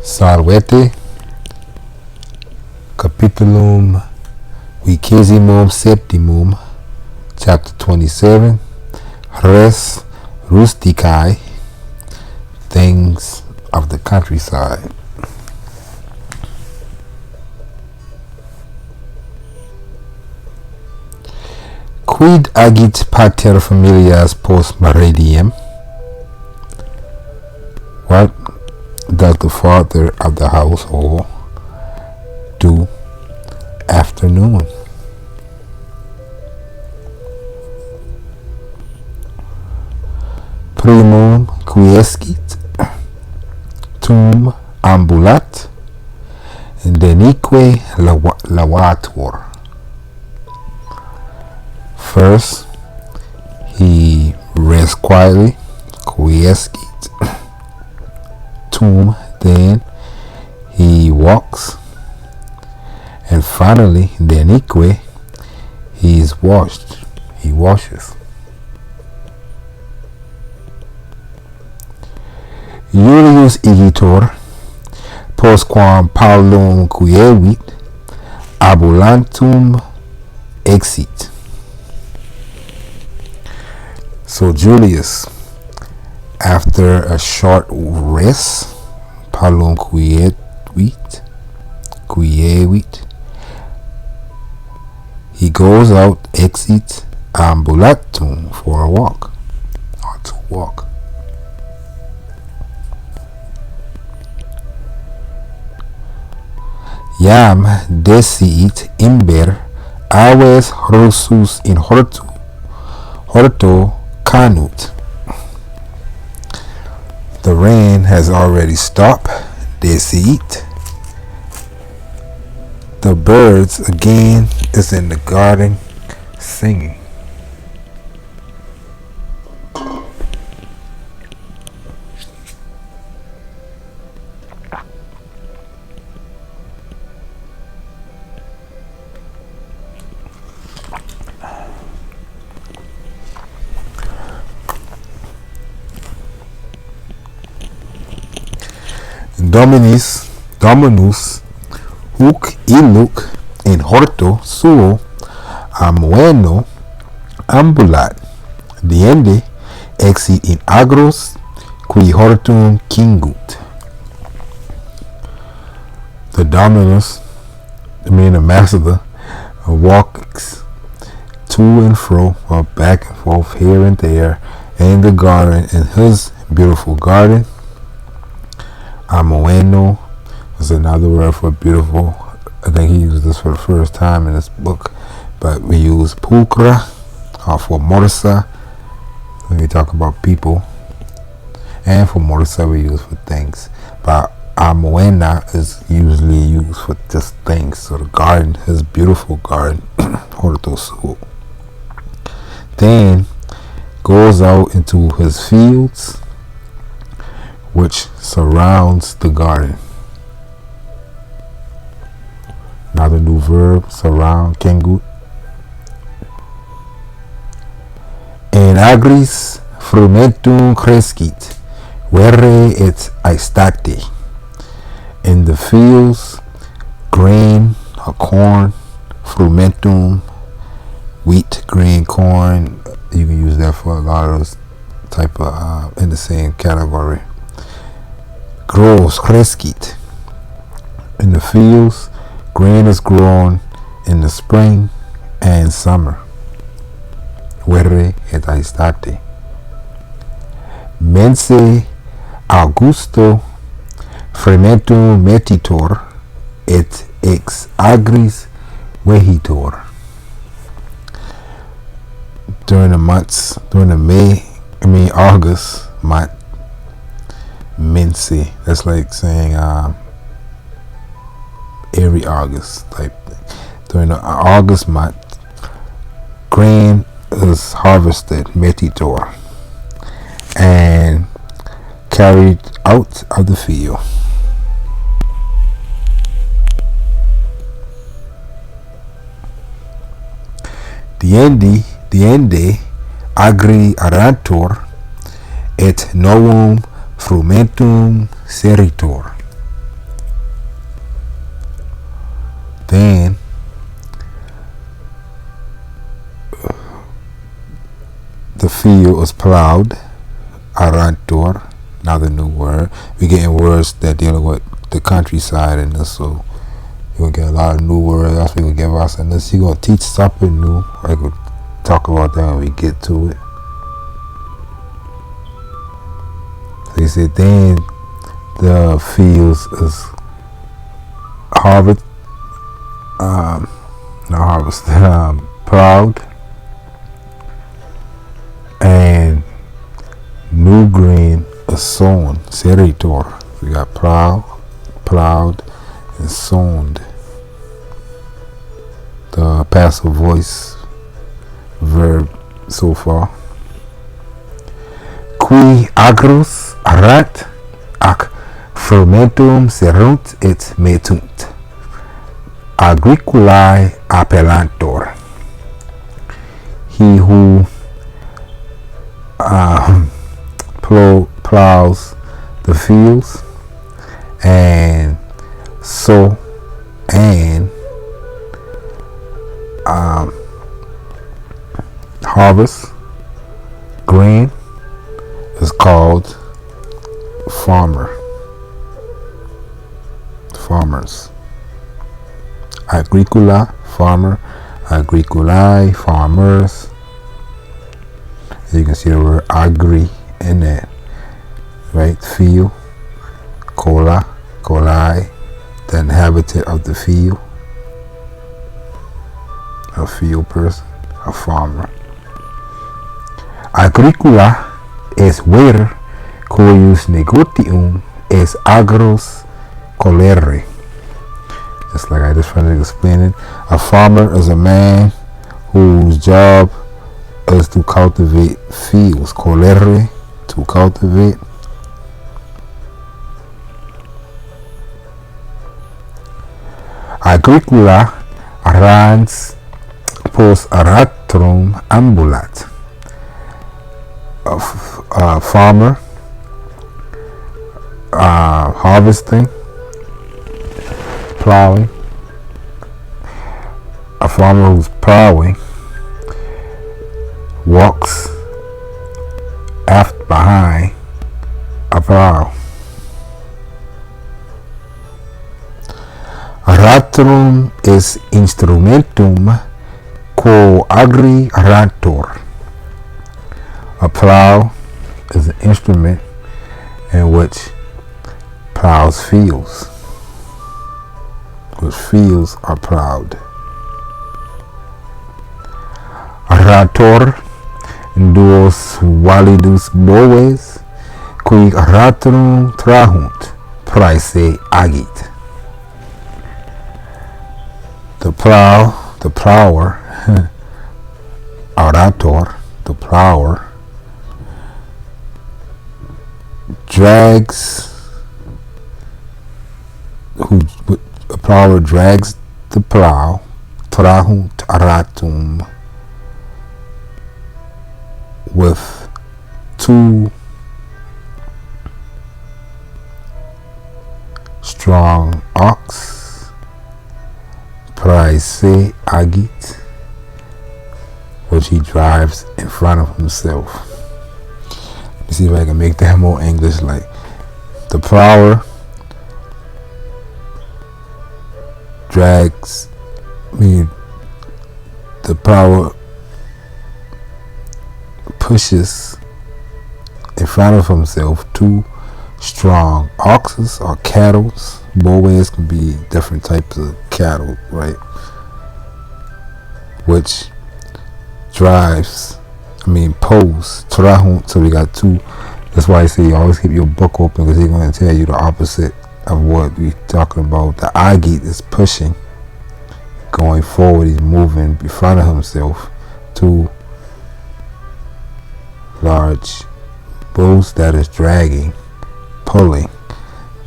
Salvete Capitulum Vicesimum Septimum, chapter 27, Res Rusticae, things of the countryside. Quid agit pater familias post meridiem? What does the father of the household do afternoon? Primum quiescit, tum ambulat, denique lavator. First, he rests quietly, quiescit, tum, then he walks, and finally, denique, he is washed, he washes. Julius igitur, postquam Paulum quievit, abulantum exit. So Julius, after a short rest, Paulum quievit, he goes out, exit, ambulatum, for a walk, or to walk. Iam desiit imber aves rossus in horto canut. The rain has already stopped. Desiit. The birds again is in the garden singing. Dominus huc illuc in horto suo amoeno ambulat, diende exit in agros qui hortum cingut. The dominus, the master, walks to and fro, or back and forth, here and there, in the garden, in his beautiful garden. Amoeno is another word for beautiful. I think he used this for the first time in this book, but we use pulchra for morsa when we talk about people, and for morsa we use for things. But amoena is usually used for just things. So the garden, his beautiful garden, horto suo. Then goes out into his fields, which surrounds the garden. Another new verb, surround, kengut. En agris frumentum crescit, verre et aestate. In the fields, grain or corn, frumentum, wheat, grain, corn. You can use that for a lot of those type of in the same category. Grows, crescit. In the fields, grain is grown in the spring and summer. Verre et aestate. Mense Augusto frementum metitor et ex agris vehitor. During the August month, mense, that's like saying every August type thing. During the August month, grain is harvested, metitor, and carried out of the field. Diende agri arantor et novum frumentum seritor. Then the field is plowed. Arantor, another new word. We're getting words that dealing with the countryside in this, so you're gonna get a lot of new words. That's what we're gonna give us in this. You're gonna teach something new. I could talk about that when we get to it. So he said, then the fields is harvest, plowed, and new green is sown. Seritor. We got plowed, and sown. The passive voice verb so far. Qui agrus arat ac fermentum serunt et metunt. Agriculae appellantor. He who plows the fields and sow and harvest grain is called farmers. Agricula, farmer. Agriculae, farmers. You can see the word agri in that, right? Field, coli, the inhabitant of the field, a field person, a farmer. Agricula es ver cuius negotium es agros colere. Just like I just tried to explain it. A farmer is a man whose job is to cultivate fields. Colere, to cultivate. Agricula arans post aratrum ambulat. A farmer harvesting, plowing. A farmer who's plowing walks behind a plow. Ratrum is instrumentum quo agri rantor. A plow is an instrument in which plows fields, which fields are plowed. Rator duos validus boves qui ratrum trahunt praese agit. The plower, orator, the plower, the plower drags the plow, trahunt aratum, with two strong ox, praise agit, which he drives in front of himself. Let me see if I can make that more English. Like the plower drags, the plower pushes in front of himself two strong oxes or cattle. Bows can be different types of cattle, right? Which pulls trahun. So we got two. That's why I say you always keep your book open, because he's going to tell you the opposite of what we're talking about. The agit is pushing, going forward. He's moving in front of himself. Two large bulls that is dragging, pulling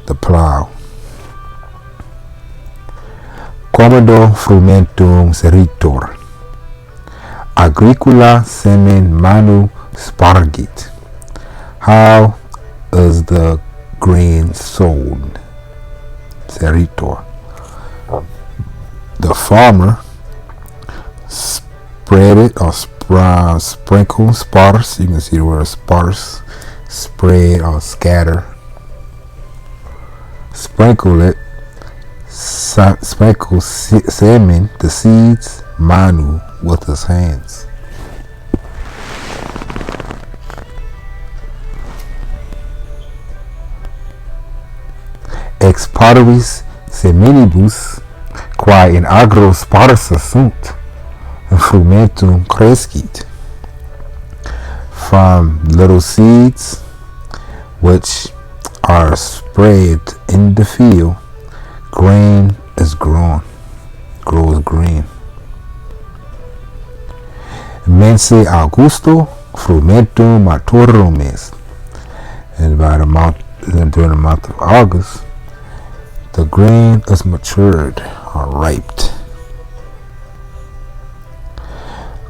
the plow. Commodo frumentum seritor. Agricula semen manu spargit. How is the grain sown? Seritor. the farmer spread it or sprinkle, sparse. You can see the word sparse, spread or scatter. Sprinkle it, sprinkle semen, the seeds, manu, with his hands. Ex parvis seminibus, quae in agro sparsa sunt, frumentum crescit. From little seeds which are spread in the field, grain is grows green. Mense Augusto frumentum maturum est. And during the month of August, the grain is matured or riped.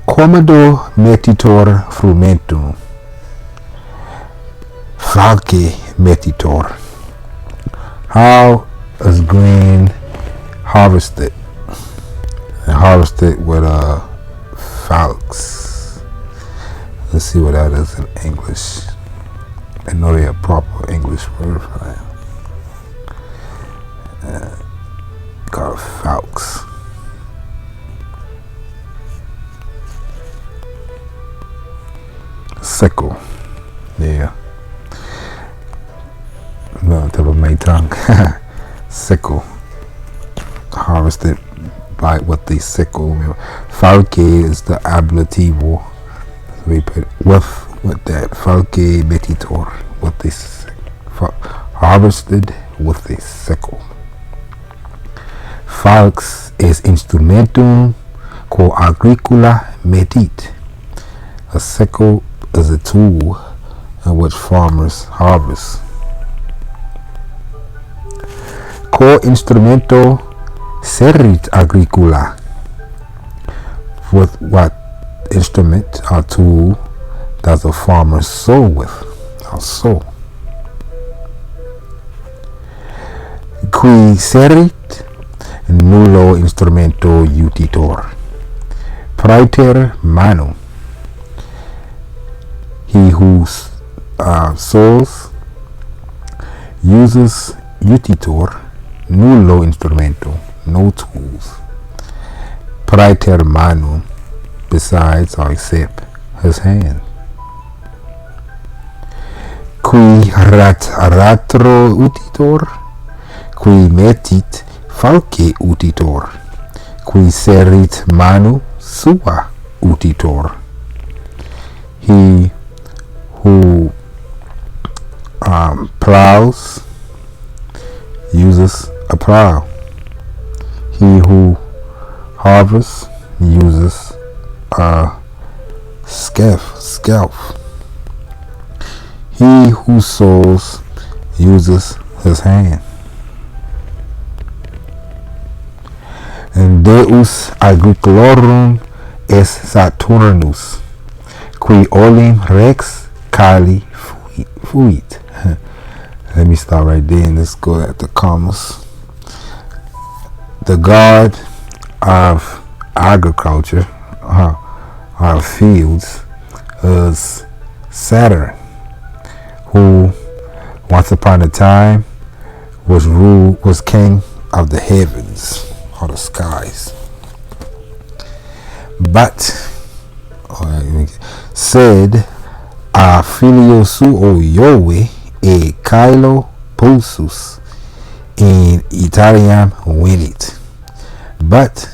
Quomodo metitor frumentum, falce metitor. How is grain harvested? And harvested with falx. Let's see what that is in English. I know they have proper English word for that. Called falx. Sickle. Yeah. No, tip of my tongue. Sickle. Harvested by with the sickle. Falque is the ablativo. So we put with that. Falque metitor. With this harvested with the sickle. Falx is instrumentum quo agricula metit. A sickle is a tool in which farmers harvest. Co instrumento serit agricula. With what instrument or tool does a farmer sow with? Or sow. Qui serit nullo instrumento utitor. Praeter manu. He who sows uses utitor, nullo instrumento, no tools. Praeter manu, besides or except his hand. Qui ratro utitor, qui metit falce utitor, qui serit manu sua utitor. He who plows uses a plow. He who harvests uses a scalp. He who sows uses his hand. And Deus agricolorum est Saturnus, qui olim rex cali fuit. Let me stop right there and let's go at the commas. The god of agriculture, our fields, is Saturn, who once upon a time was king of the heavens or the skies. But said a filio suo Iove e caelo pulsus in Italiam venit. But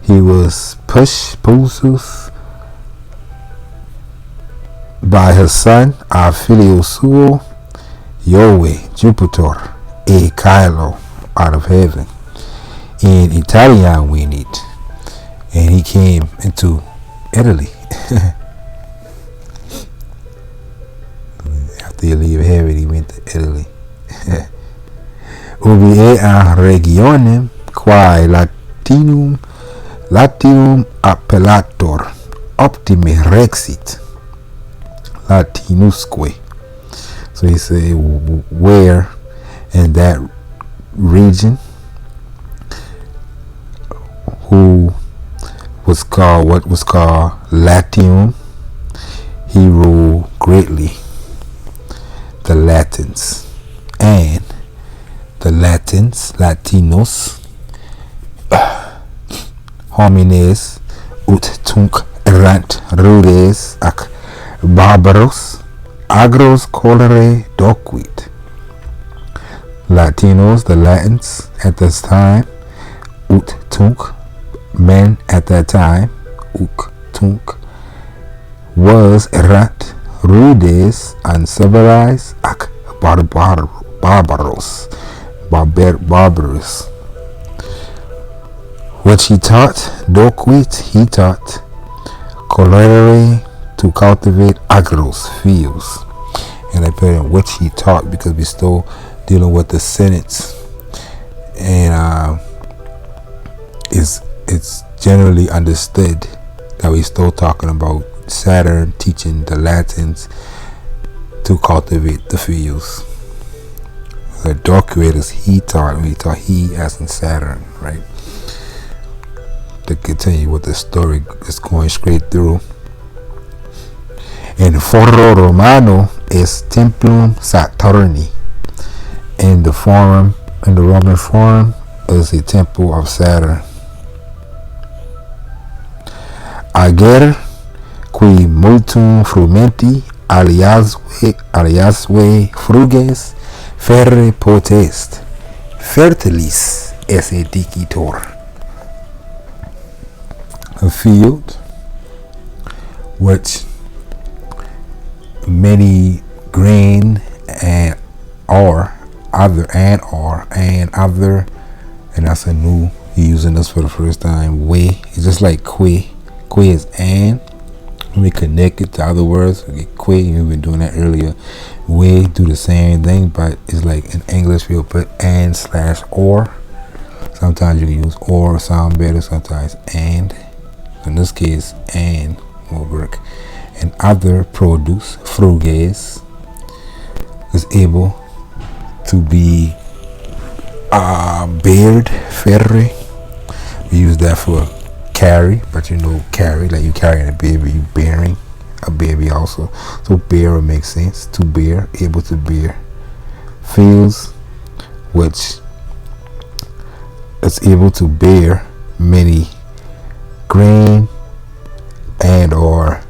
he was pushed pulsus by his son, a filio suo Iove, Jupiter, e caelo, out of heaven, in Italiam venit, and he came into Italy. After he leave heaven, he went to Italy. Ubi ea regionem quae Latinum appellator optime rexit Latinusque. So he said, where in that region who was called what was called Latium. He ruled greatly the Latins, and the Latinos, homines ut tunc erant rudes ac barbaros agros colere docuit. Latinos, the Latins at this time, ut tunc, men at that time, uc tunc, was errant, rudes, uncivilized, ac barbaros, barbarous. Which he taught, docuit, he taught, colere, to cultivate agros, fields. And I put in which he taught because we still dealing with the sentence, and it's generally understood that we're still talking about Saturn teaching the Latins to cultivate the fields. The docuators he taught, he as in Saturn, right? To continue with the story, it's going straight through. In Foro Romano es Templum Saturni. In the Roman Forum, is a temple of Saturn. Ager qui multum frumenti aliasve fruges ferre potest fertilis esse dicitor. A field which many grain and other, and that's a new, using this for the first time, way. It's just like que is and. When we connect it to other words, we get que. You've been doing that earlier. We do the same thing, but it's like in English we'll put and/or. Sometimes you can use or sound better, sometimes and. In this case, and will work. And other produce, fruges, is able to be bared, ferre. We use that for carry, but carry, like you carrying a baby, you bearing a baby also. So bear will make sense. To bear, able to bear. Fields, which is able to bear many grain and or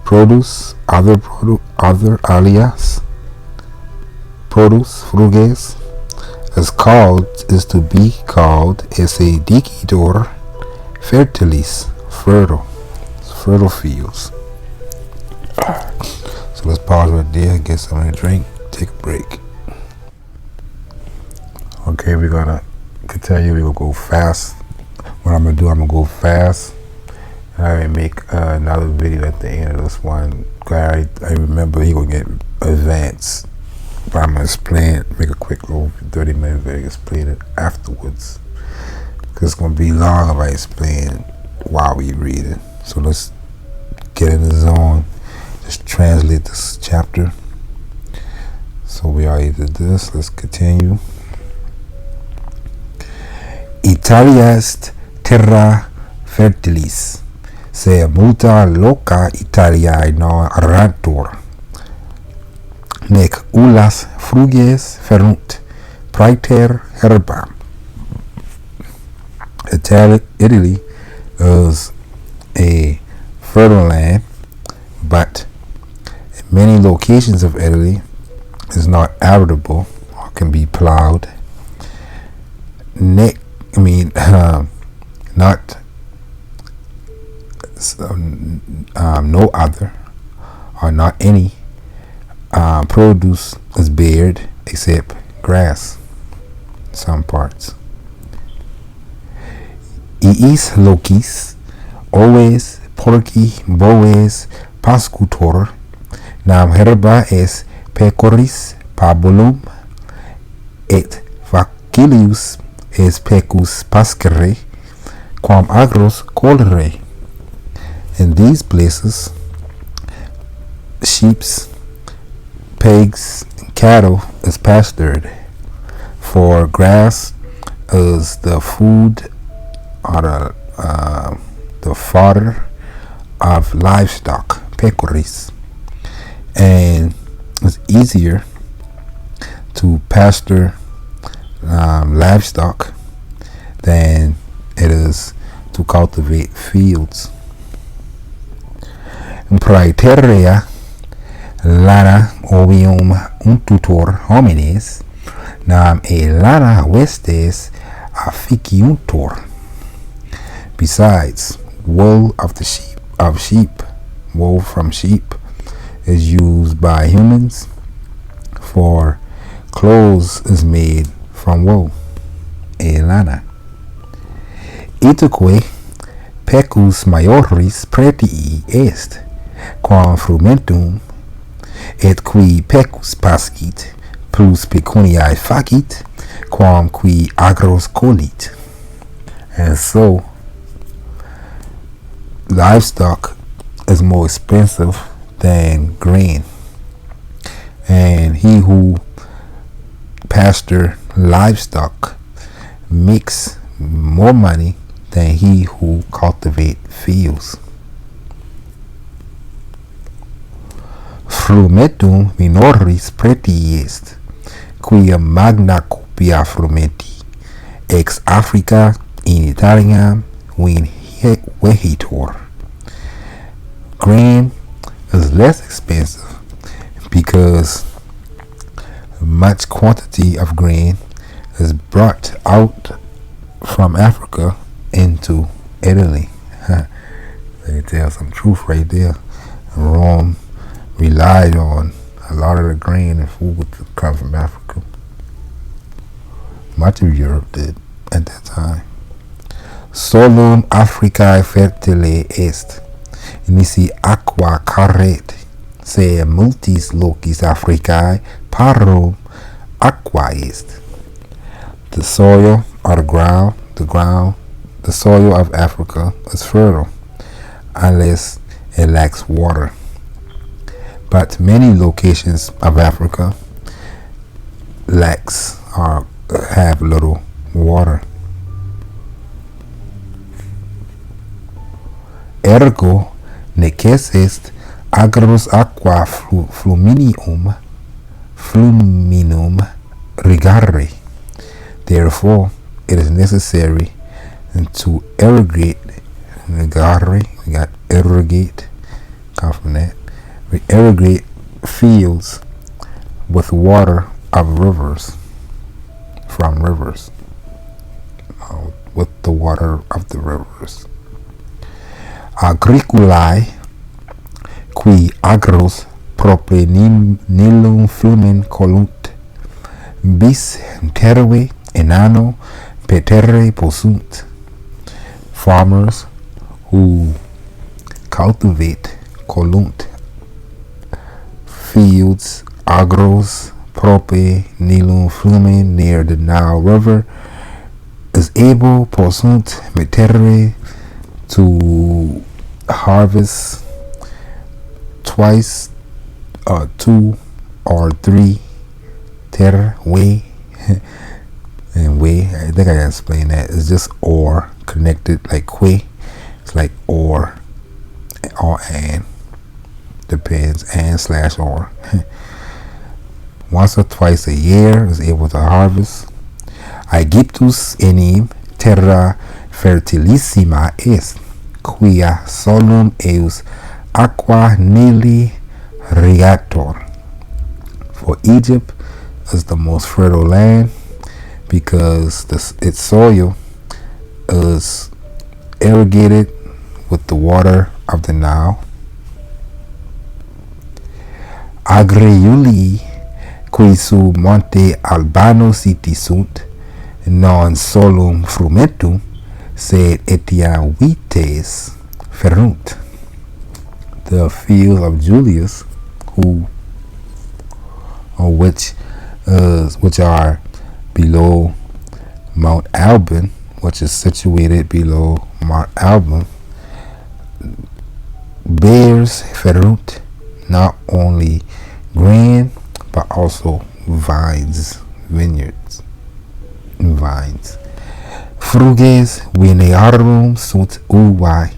produce, other alias produce, fruges, is to be called esse dicitor fertilis, fertile fields. So let's pause right there, get something to drink, take a break. Okay, we're gonna continue. We're gonna go fast. What I'm gonna go fast. I make another video at the end of this one. I remember he gonna get advanced, but I'm gonna explain, make a quick little 30-minute video, explain it afterwards. Cause it's gonna be long if I explain while we read it. So let's get in the zone. Just translate this chapter. So we already did this. Let's continue. Italia est terra fertilis. Se multa loca Italiae non rantur, nec ullas fruges ferunt, praeter herba. Italy is a fertile land, but in many locations of Italy is not arable or can be plowed. No other or not any produce is bared except grass in some parts. Iis locis oves porci boves pascutor, nam herba es pecoris pabulum, et facilius es pecus pascere, quam agros colere. In these places, sheep, pigs, and cattle is pastured, for grass is the food are the father of livestock, pecuaries, and it's easier to pasture livestock than it is to cultivate fields. Praeterea lana ovium untutor homines, nam e lana vestes afficiuntur. Besides, wool from sheep is used by humans, for clothes is made from wool, e lana. Itaque pecus maioris pretii est, quam frumentum, et qui pecus pascit, plus pecuniae facit, quam qui agros colit. And so, livestock is more expensive than grain. And he who pasture livestock makes more money than he who cultivate fields. Frumentum minoris pretii est, quia magna copia frumenti ex Africa in Italiam vehitor. Grain is less expensive because much quantity of grain is brought out from Africa into Italy. Let me tell some truth right there. Rome relied on a lot of the grain and food to come from Africa. Much of Europe did at that time. Solum Africae fertile est, nisi aqua carret, se multis locis Africae parum aqua est. The soil or the soil of Africa is fertile unless it lacks water. But many locations of Africa lacks or have little water. Ergo necessis agros aqua fluminum rigare. Therefore, it is necessary to irrigate, rigare, we got irrigate, come from that, we irrigate fields with water of rivers, from rivers, with the water of the rivers. Agriculae qui agros propre nilum flumen colunt, bis terve enano petere possunt. Farmers who cultivate colunt fields agros propre nilum flumen near the Nile River is able possunt metere to harvest twice, 2 or 3 terwe. And way, I think I can explain that. It's just or connected like que. It's like or and. Depends, and / or. Once or twice a year is able to harvest. Aegyptus enim terra fertilissima est, quia solum eus aqua nili regator. For Egypt is the most fertile land because its soil is irrigated with the water of the Nile. Agriuli qui sub monte Albano siti sunt, non solum frumentum, sed etiam vites ferunt. The fields of Julius, which are below Mount Alban, which is situated below Mount Alban, bears ferunt, not only grain but also vineyards. Fruges venearum sunt uvae,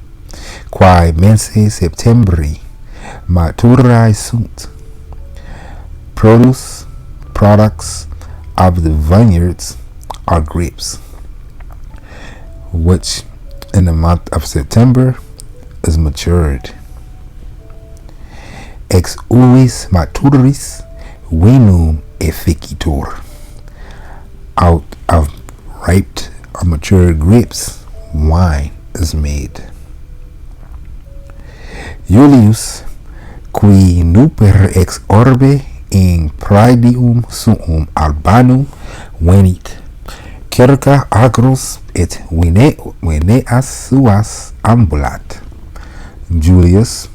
quae mense septembri maturae sunt. Products of the vineyards are grapes, which in the month of September is matured. Ex uvis maturis vinum efficitur. Out of ripe or matured grapes, wine is made. Julius, qui nuper ex orbe in praedium suum Albanum venit, circa agros et veneas suas ambulat. Julius,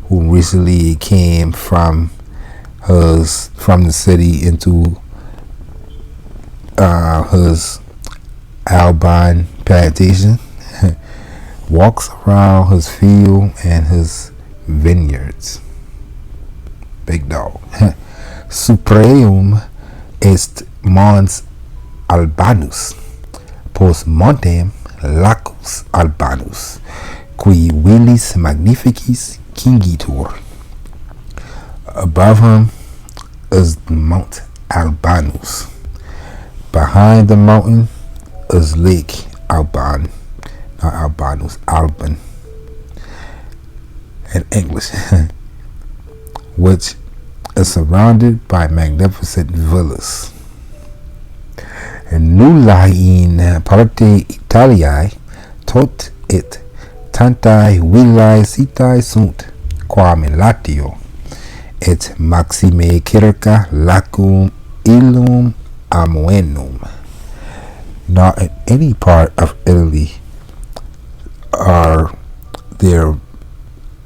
who recently came from the city into his Alban plantation, walks around his field and his vineyards. Big dog. Supreum est mons Albanus, post montem lacus Albanus, qui vilis magnificis cingitur. Above him is Mount Albanus. Behind the mountain is Lake Alban, not Albanus, Alban in English, which is surrounded by magnificent villas. Nulla in parte Italiae tot et tantae villae sitae sunt, quam in Latio, et maxime circa lacum illum amoenum. Not in any part of Italy are there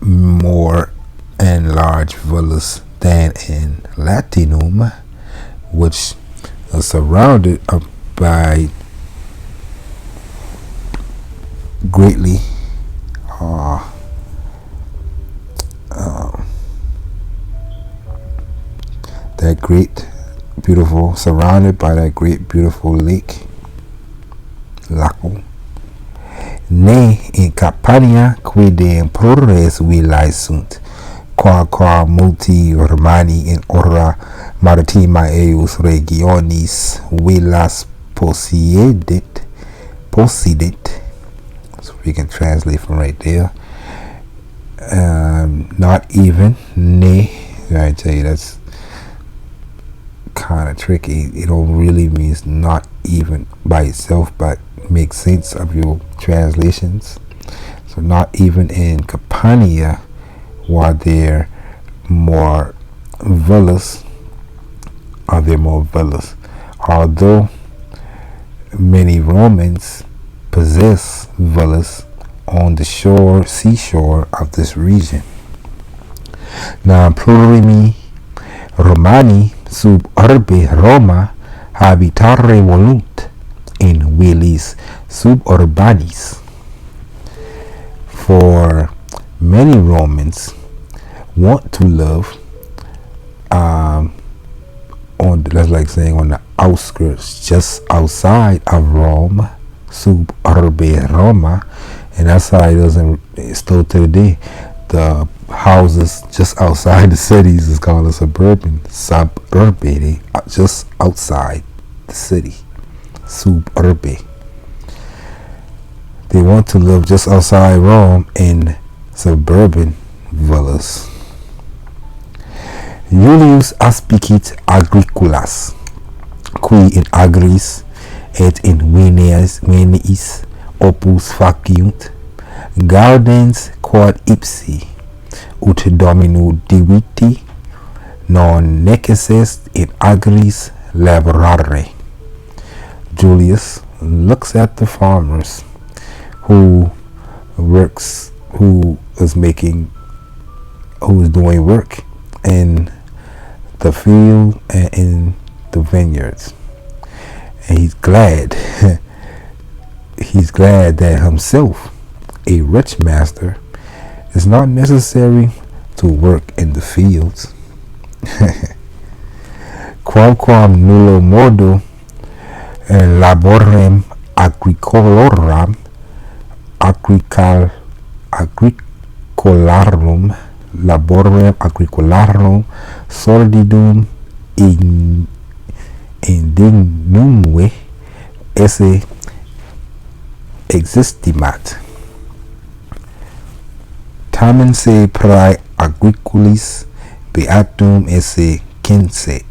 more and large villas than in Latinum, which is surrounded by greatly that great beautiful, surrounded by that great beautiful lake, Laco. Ne in Campania quidem plures villae sunt, qua multi Romani in ora maritima eius regionis villas possidet. So we can translate from right there. Not even ne. I tell you, that's kind of tricky. It don't really means not even by itself, but make sense of your translations. So not even in Campania were there more villas. Are there more villas? Although many Romans possess villas on the seashore of this region. Now plurimi Romani sub urbe Roma habitare volunt in villis suburbanis. For many Romans want to live on the outskirts, just outside of Rome, suburbe Roma, and that's how it doesn't still to today. The houses just outside the cities is called a suburban, suburbe, just outside the city, suburbe. They want to live just outside Rome in suburban villas. Julius aspicit agriculas, qui in agris et in veniis opus faciunt, gardens quod ipsi ut domino diviti non necesses in agris laborare. Julius looks at the farmers who is doing work in the field and in the vineyards, and he's glad that himself, a rich master, is not necessary to work in the fields. Quamquam nullo modo laborem agricolorum agricolarum laborem agricolarum sordidum indignumque esse existimat. Tamen se prae agricolis beatum esse quincet.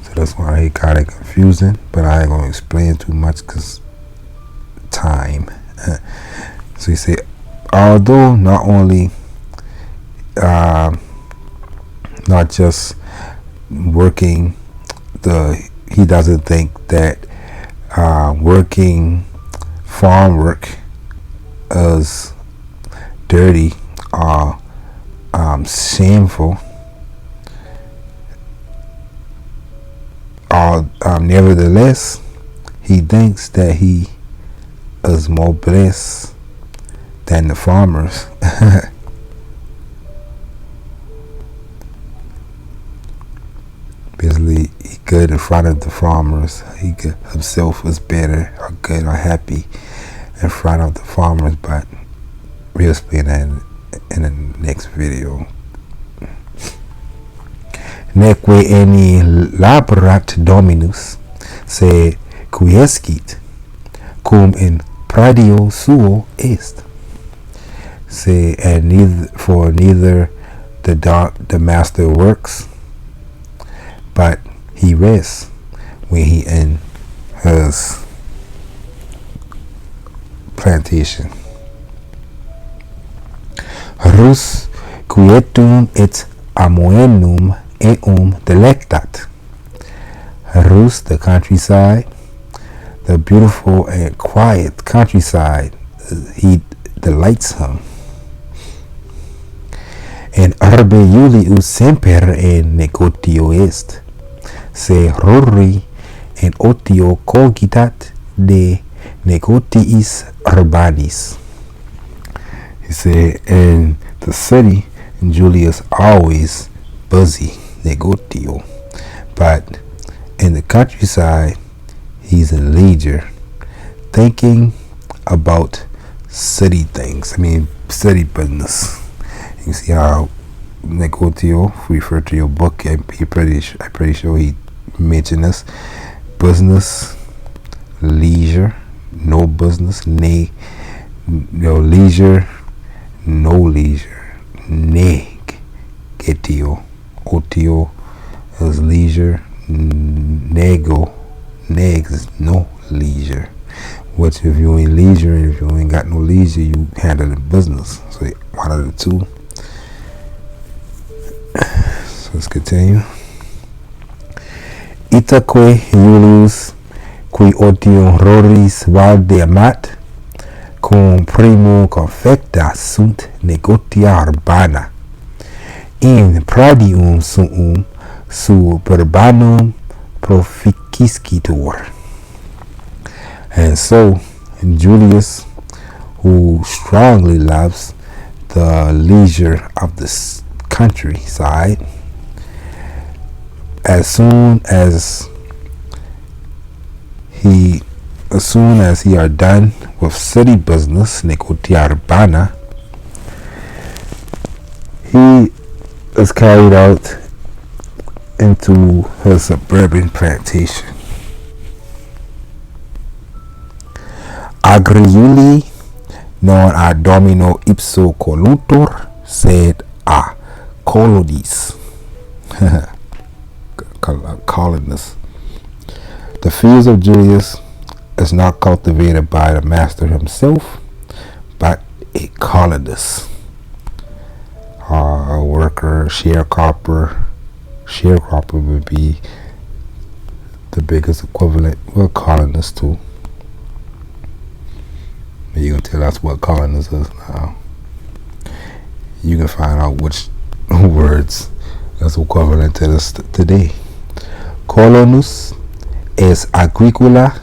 So that's why it kind of confusing, but I ain't gonna explain too much because time. So he said, although not only not just working he doesn't think that working farm work is dirty or shameful, or nevertheless he thinks that he is more blessed than the farmers. Basically, he good in front of the farmers. He good, himself is better or good or happy in front of the farmers, but we'll explain that in the next video. Neque eni laborat Dominus se quiescit cum in pradio suo est. Say, and neither the master works, but he rests when he in his plantation. Rus quietum et amoenum eum delectat. Rus, the countryside, the beautiful and quiet countryside, he delights him. En urbe Iulius semper en negotio est, se ruri en otio cogitat de negotiis urbanis. He said, in the city, Julius always busy negotio, but in the countryside, he's in leisure, thinking about city things. I mean, city business. You see how negotio, if we refer to your book, I'm pretty sure he mentioned this. Business, leisure, no business, leisure, no leisure, negetio, otio is leisure, negs is no leisure. Which if you ain't leisure and if you ain't got no leisure, you handling business. So one of the two. So let's continue. Itaque Iulius qui otium roris valde amat, cum primo confecta sunt negotia urbana, in pradium suum suburbanum proficiscitur. And so Julius, who strongly loves the leisure of the countryside, as soon as he are done with city business, negotia urbana, he is carried out into his suburban plantation. Agri non ad domino ipso colutur, sed a colodis. Colonists. The fields of Julius is not cultivated by the master himself, but a colonist, a worker, sharecropper. Sharecropper would be the biggest equivalent. Well, colonist too. You're going to tell us what colonist is now. You can find out which words that's equivalent to this today. Colonus es agricola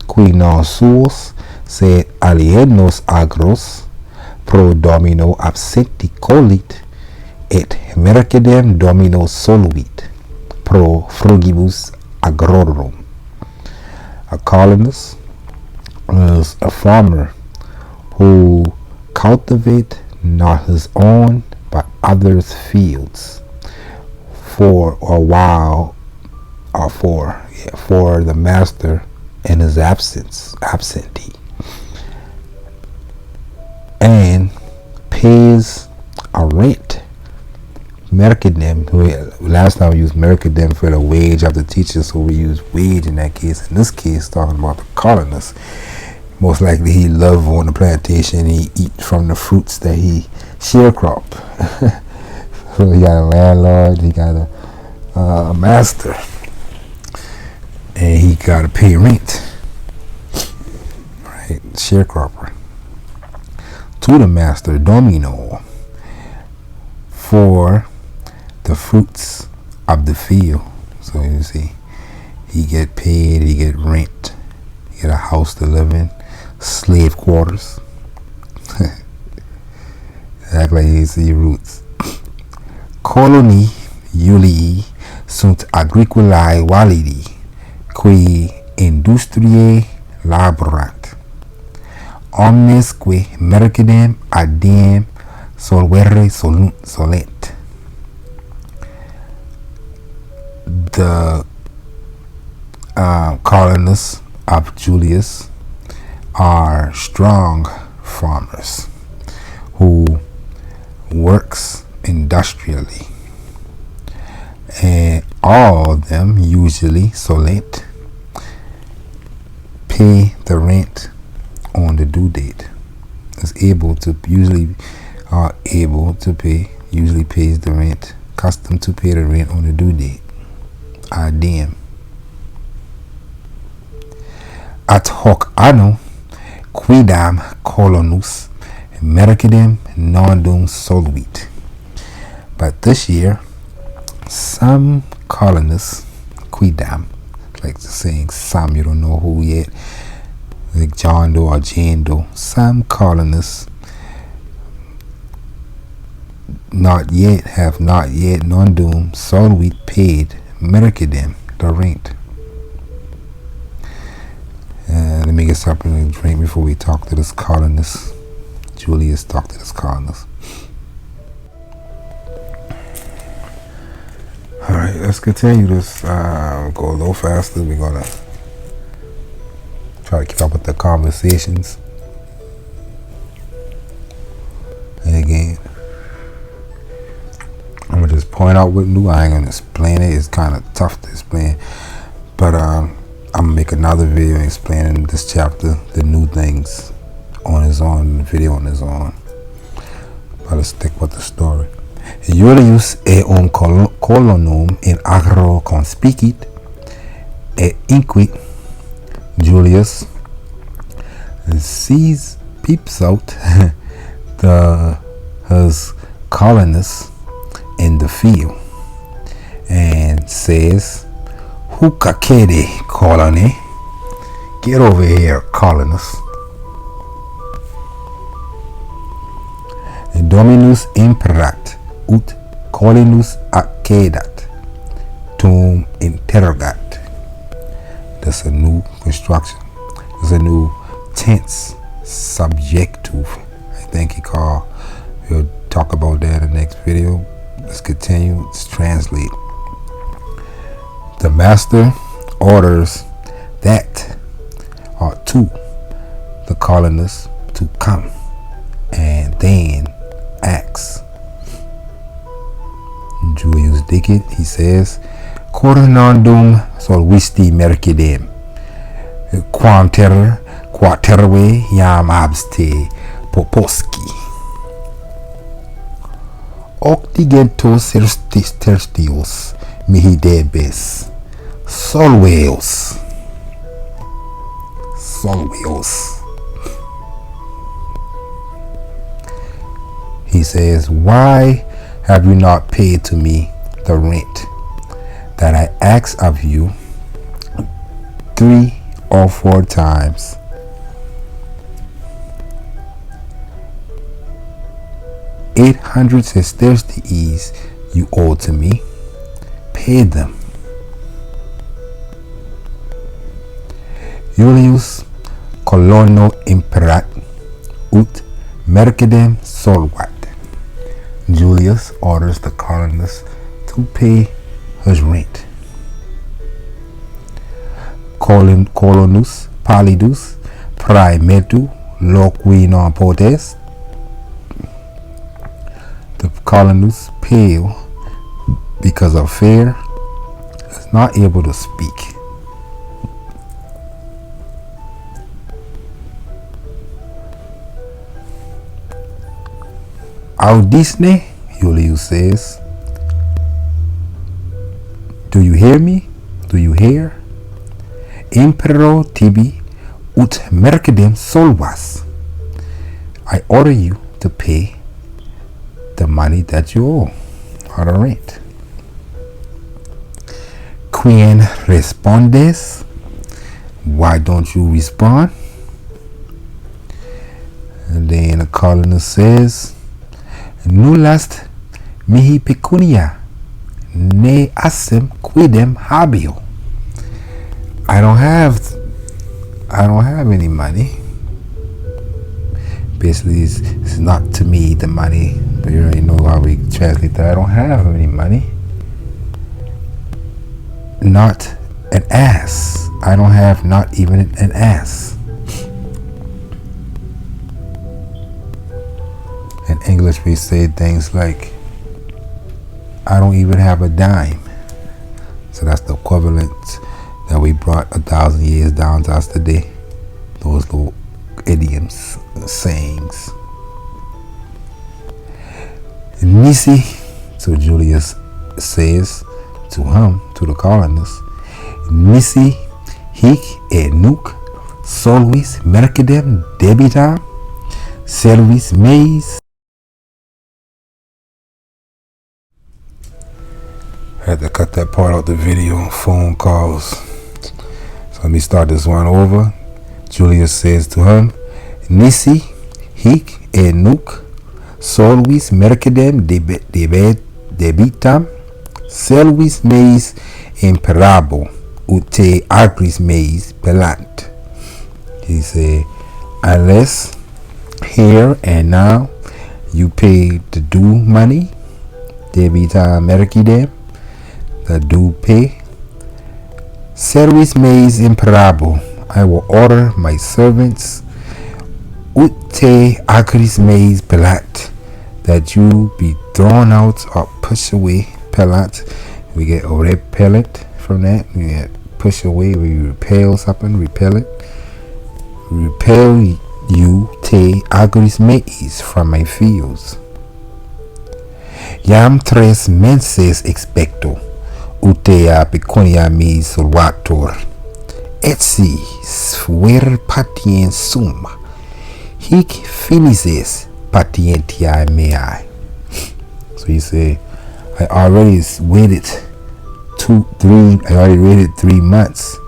qui non suos sed alienos agros pro domino absenti colit et mercedem domino soluit pro frugibus agrorum. A colonist is a farmer who cultivate not his own but others' fields for a while, or for the master in his absentee, and pays a rent. Mercadem, last time we used mercadem for the wage of the teacher, so we use wage in that case. In this case, talking about the colonist. Most likely he live on the plantation, he eat from the fruits that he sharecrop. So he got a landlord, he got a master, and he got to pay rent, right? Sharecropper. To the master domino for the fruits of the field. So you see, he get paid, he get rent, he get a house to live in, slave quarters. Act like you see roots. Coloni Julii sunt agriculae validi, qui industriae laborant. Omnesque mercedem adiem solvere solent. The colonists of Julius are strong farmers who works industrially, and all of them usually solent pay the rent on the due date. Usually pays the rent, custom to pay the rent on the due date. Adiem. Ad hoc anno quidam colonus mercedem nondum soluit. But this year, some colonists, quidam, like saying some, you don't know who yet, like John Doe or Jane Doe, some colonists have not yet nondum soluit paid mercedem, the rent. Let me get something to drink before we talk to this colonist. Julius talked to this colonist. Alright, let's continue this. Go a little faster. We're gonna try to keep up with the conversations. And again, I'm gonna just point out what new. I ain't gonna explain it. It's kind of tough to explain, but I'm gonna make another video explaining this chapter, the new things on his own, video on his own. But let's stick with the story. Iulius eum colonum in agro conspicit, et inquit Julius peeps out his colonists in the field and says, "Huca quede, colony? Get over here, colonists." Dominus imperat ut colinus accedat tum interrogat. That's a new construction. There's a new tense subjective. I think we'll talk about that in the next video. Let's continue. Let's translate. The master orders that, or to, the colonists to come, and then acts. Julius Dicit, he says, "Coronandum solvisti mercedem, quaterve iam abste poposci. Octigentos tertius mihi debes solveus." He says, "Why have you not paid to me the rent that I asked of you 3 or 4 times? 800 sesterces you owe to me. Pay them." Julius colono imperat ut mercedem solvat. Julius orders the colonists to pay his rent. Colonus pallidus praemetu loqui non potest. The colonists, pale because of fear, is not able to speak. Audisne, Julius says. Do you hear me? Do you hear? Impero tibi ut mercedem solvas. I order you to pay the money that you owe, or the rent. Quien respondes? Why don't you respond? And then the colonist says, Nullast mihi pecunia, ne assem quidem habio. I don't have any money. Basically, it's not to me the money, but you already know how we translate that. I don't have any money. Not an ass. I don't have not even an ass. In English, we say things like, I don't even have a dime. So that's the equivalent that we brought 1,000 years down to us today. Those little idioms, sayings. Nisi, so Julius says to him, to the colonists, Nisi hic et nunc solvis mercedem debitam servis meis. I had to cut that part out the video, phone calls. So let me start this one over. Julius says to him, Nisi hic et nunc solvis mercedem debitam servis meis imperabo ut te agris meis pelant. He said, unless here and now you pay the due money, debitam mercedem, the due pay, servis meis imperabo, I will order my servants, ut te agris meis pelant, that you be thrown out or pushed away. Pelant, we get a repellent from that. We get push away, we repel something, repel it. Repel you te agris meis from my fields. Jam 3 menses expecto, utea pecunia mi solvator, etsi sfer patient sum, hic finises patientia meae. So he said, I already waited 3 months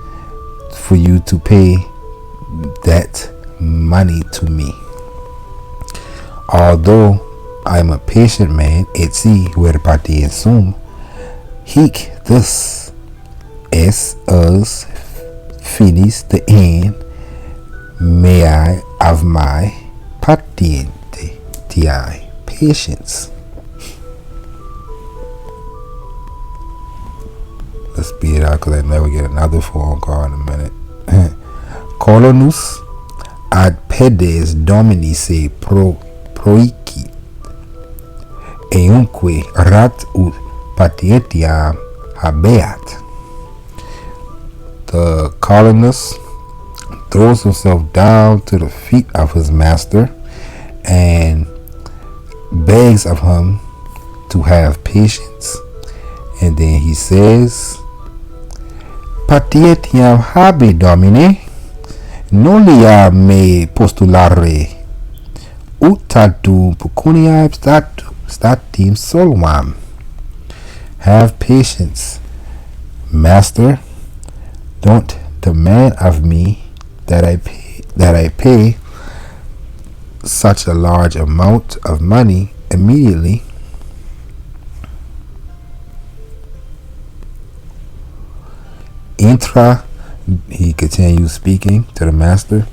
for you to pay that money to me. Although I'm a patient man, etsi ver patient sum, hic thus es us finis the end meae of my patientiae, patience. Let's speed it out because I never get another phone call in a minute. Colonus ad pedes domini se proicit, eunque rat ut patientiam habeat. The colonist throws himself down to the feet of his master and begs of him to have patience. And then he says, Patientiam habe domine, nollia me postulare, ut tantum pecuniae statim solvam. Have patience, master. Don't demand of me that I pay such a large amount of money immediately. Intra He continues speaking to the master.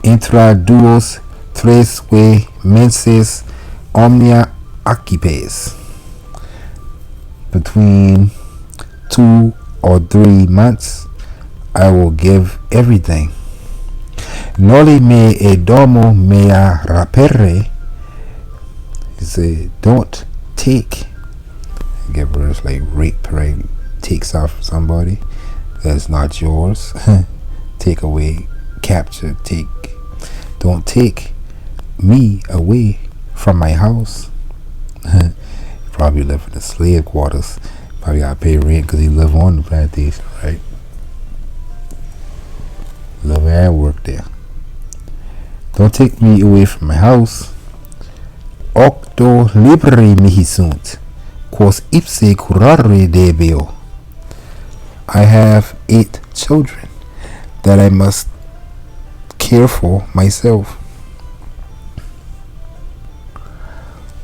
Intra duos tresque menses omnia accipes. Between 2 or 3 months, I will give everything. Noli me e domo mea rapere. He said, don't take. Get words like rape, right? Takes off somebody that's not yours. Take away, capture, take. Don't take me away from my house. Probably live in the slave quarters. Probably got to pay rent because he live on the plantation, right? Live and work there. Don't take me away from my house. Octo liberi mihi sunt, quos ipse curare debeo. I have 8 children that I must care for myself.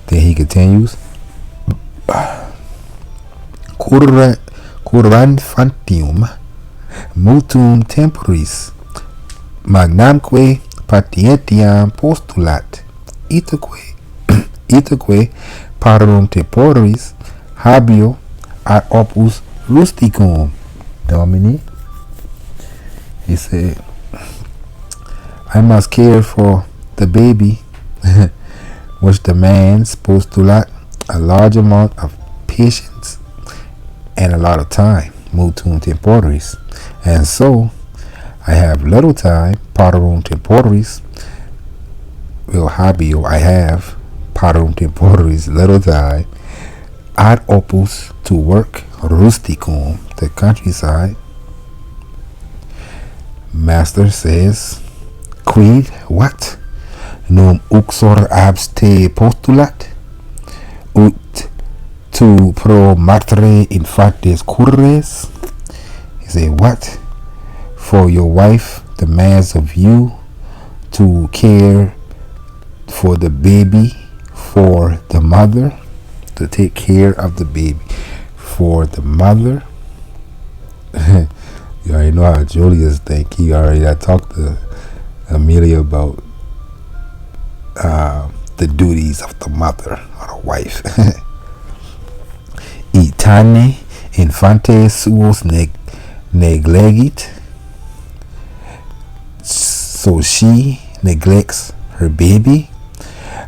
Then he continues. Curanfantium mutum temporis magnamque patientiam postulat itaque parum temporis habio ad opus rusticum domini. He said, I must care for the baby, which demands postulat, a large amount of patience and a lot of time, mutum temporis. And so I have little time, parum temporis, well, habio, I have parum temporis, little time, ad opus, to work, rusticum, the countryside. Master says, quid, what? Num uxor abste postulat, ut tu pro matre infantes curres. He said, what? For your wife demands of you to care for the baby, for the mother, to take care of the baby for the mother. You already know how Julius think. He already talked to Amelia about the duties of the mother or the wife. Itane infantes suos neglegit. So she neglects her baby.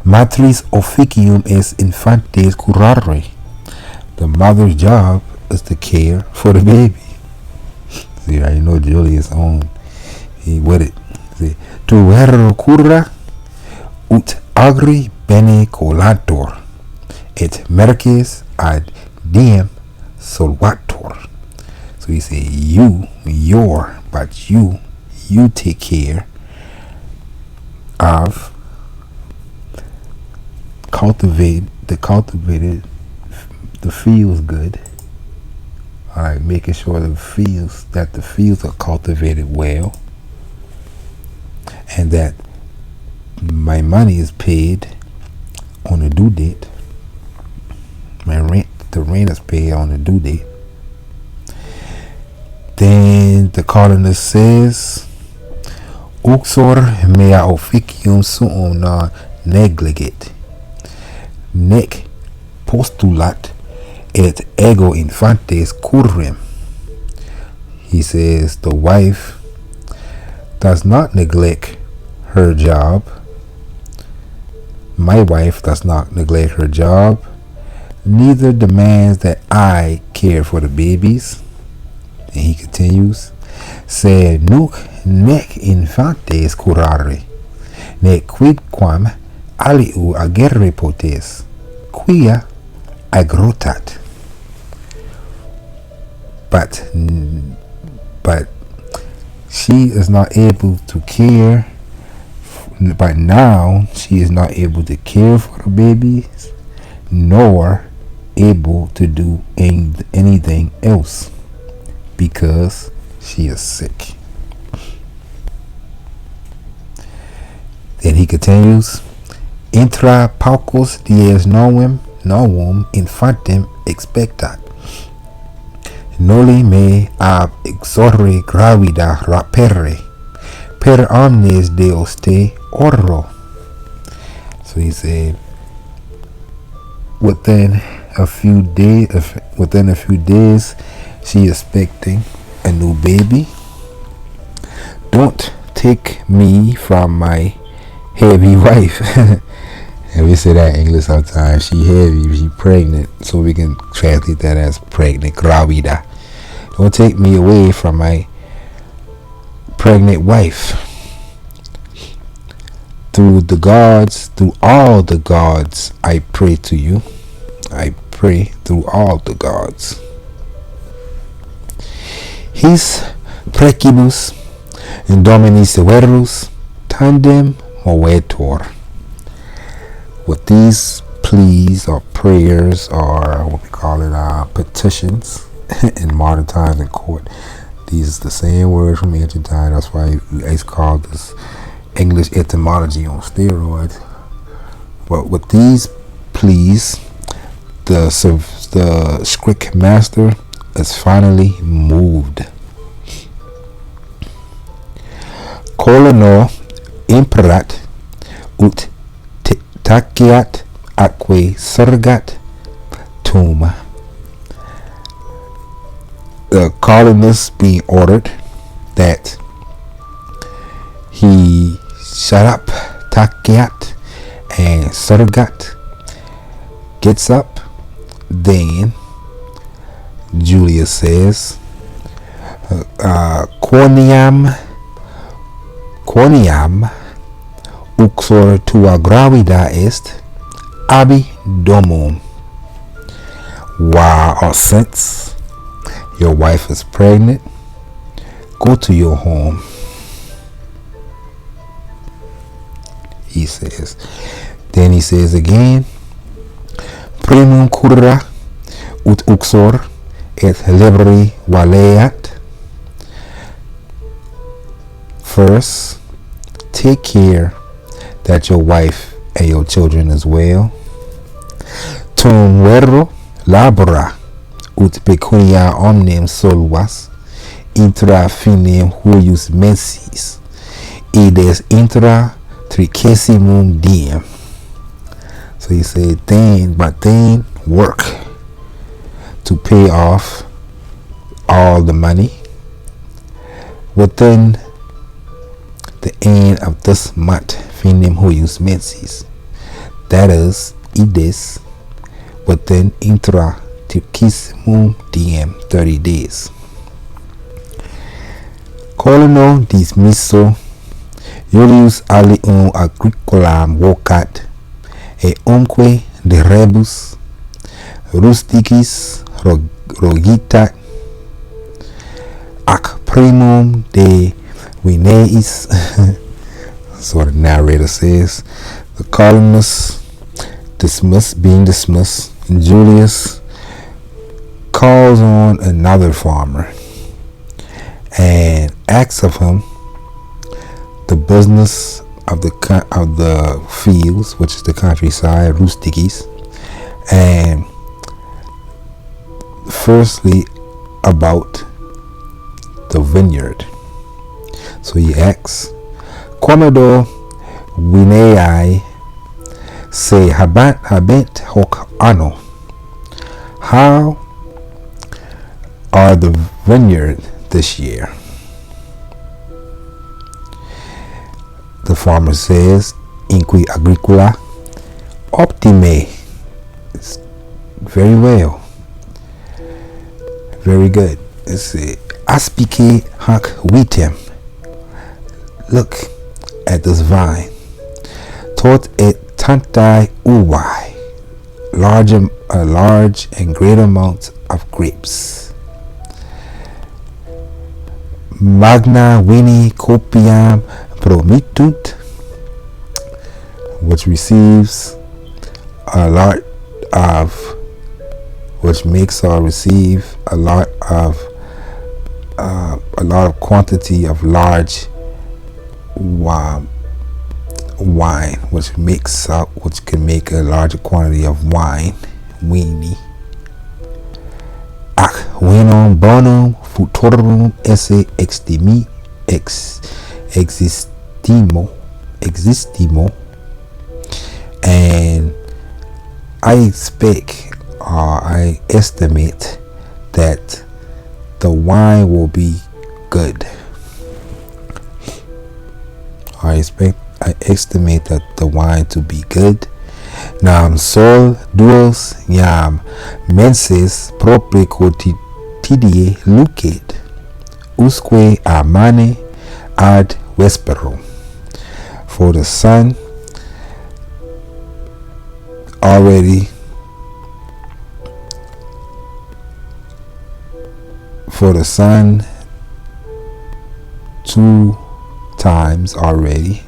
Matris officium est infantes curare. The mother's job is to care for the baby. See, I know Julius on. He with it. See, tu vero cura ut agri bene colator et merces ad diem solvator. So he say but you take care of the fields good. Alright, making sure the fields are cultivated well, and that my money is paid on the due date. The rent is paid on the due date. Then the colonist says, uxor mea officium suum non negligit, nec postulat et ego infantes currem. He says the wife does not neglect her job. My wife does not neglect her job, neither demands that I care for the babies. And he continues, sed nunc nec infantes curare, nec quidquam aliu agerre potes, quia agrotat. But she is not able to care. But now she is not able to care for the babies, nor able to do anything else because she is sick. Then he continues, intra paucos dies novum infantem expectat, noli me ab exorre gravida rapere per omnes deos te oro. So he said, within a few days, she expecting a new baby. Don't take me from my heavy wife. And we say that in English sometimes. She heavy, she pregnant. So we can translate that as pregnant, gravida. Don't take me away from my pregnant wife. Through all the gods, I pray to you. I pray through all the gods. His precibus in Domini severus tandem movetur. With these pleas or prayers, or what we call it, petitions in modern times in court, these are the same words from ancient times. That's why it's called this English etymology on steroids. But with these pleas, the strict master is finally moved. Colono imperat ut taciat atque surgat tum. The colonists being ordered that he shut up, taciat, and surgat, gets up. Then Julius says, quoniam uxor tua gravida est abi domum. While, or since your wife is pregnant, go to your home. He says. Then he says again, primum cura ut uxor et liberi valeat. First, take care that your wife and your children is well. Tum vero labora ut pecunia omnem solvas intra finem huius mensis, ides intra tricesimum diem. So he said, then work to pay off all the money within the end of this month, finem huius mensis. That is, ides, within intra tricesimum diem, 30 days. Colono dismisso Julius alium agricolam vocat, et umque de rebus rusticis rogitat, ac primum de Vineis. So the narrator says, the colonists being dismissed, and Julius calls on another farmer and asks of him the business of the fields, which is the countryside, Rusticae, and firstly about the vineyard. So he asks, Quomodo Vineae se habent hoc anno. How are the vineyard this year? The farmer says, Inqui agricola optime. It's very well. Very good. It's aspice hac vitem. Look at this vine. Tot et tantae uvae. A large and great amount of grapes. Magna vini copiam promitunt, which receives a lot of, which makes or receive a lot of quantity of large wine, which can make a larger quantity of wine, weenie. Ac Venum bonum futurum esse existimo, and I expect or I estimate that the wine will be good. I estimate that the wine to be good. Nam sol duos iam menses proprie quotidie lucet, usque a mane ad vesperum. For the sun already two times already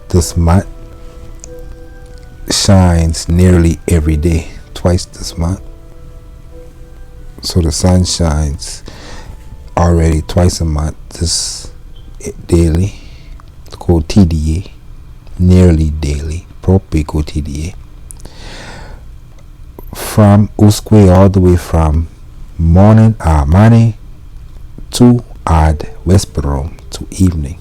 this month shines nearly every day, twice this month. So the sun shines already twice a month, this daily, quotidie, nearly daily, proprie quotidie, from usque all the way from morning a mane to ad vesperum, to evening.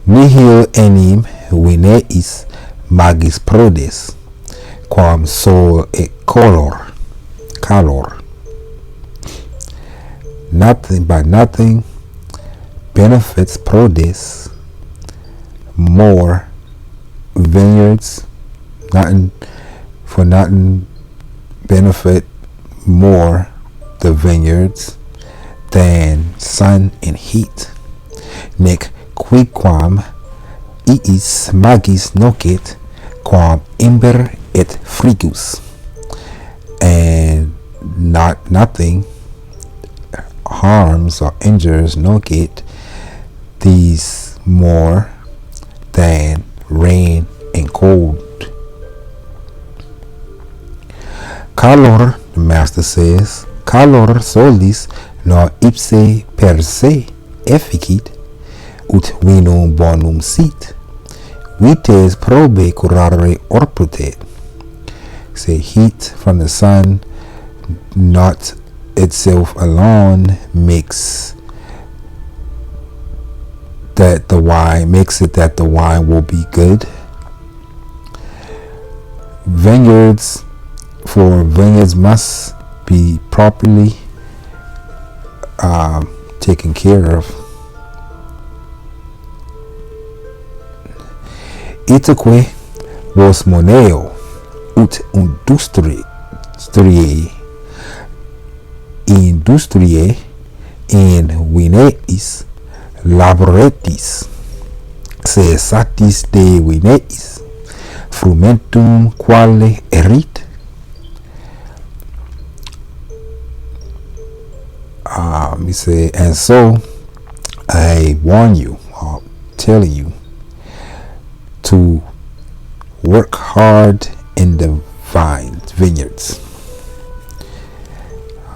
Nihil enim vineis magis prodes, quam sol et calor. Nothing benefits prodes more vineyards, nothing benefit more the vineyards than sun and heat. Nec quicquam iis magis nocet quam imber et frigus, and nothing harms or injures nocet these more than rain and cold. Calor, the master says, calor solis non ipse per se efficit, ut vinum bonum sit, vites probe curare orputet. Say heat from the sun not itself alone makes it that the wine will be good. Vineyards must be properly taken care of. Itaque vos moneo ut industriae in vineis laboretis, se satis de vineis frumentum quale erit. He said, and so I warn you, or telling you, to work hard in the vineyards,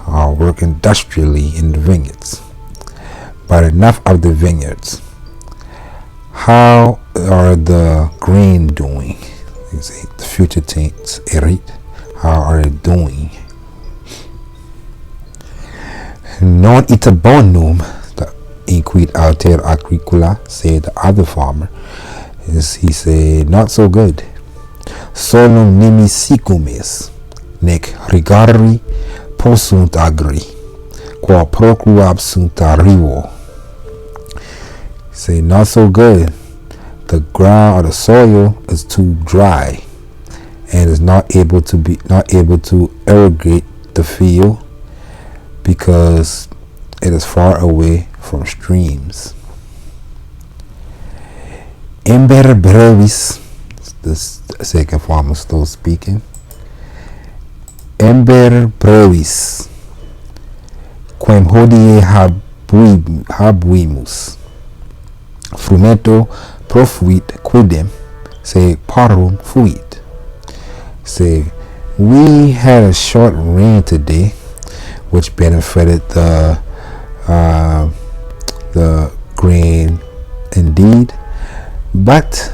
or work industrially in the vineyards. But enough of the vineyards. How are the grain doing? You say the future tense, erit. How are they doing? Non ita bonum, inquit alter agricula, said the other farmer. He said, not so good. Solum nimicicumes, nec rigari possunt agri, qua procruab sunt arrivo. Say, not so good. The ground or the soil is too dry and is not able to irrigate the field because it is far away from streams. Imber brevis, the second farmer still speaking. Imber brevis, quem hodie habuimus, frumento profuit quidem, say parum fuit. Say, we had a short rain today, which benefited the grain indeed, but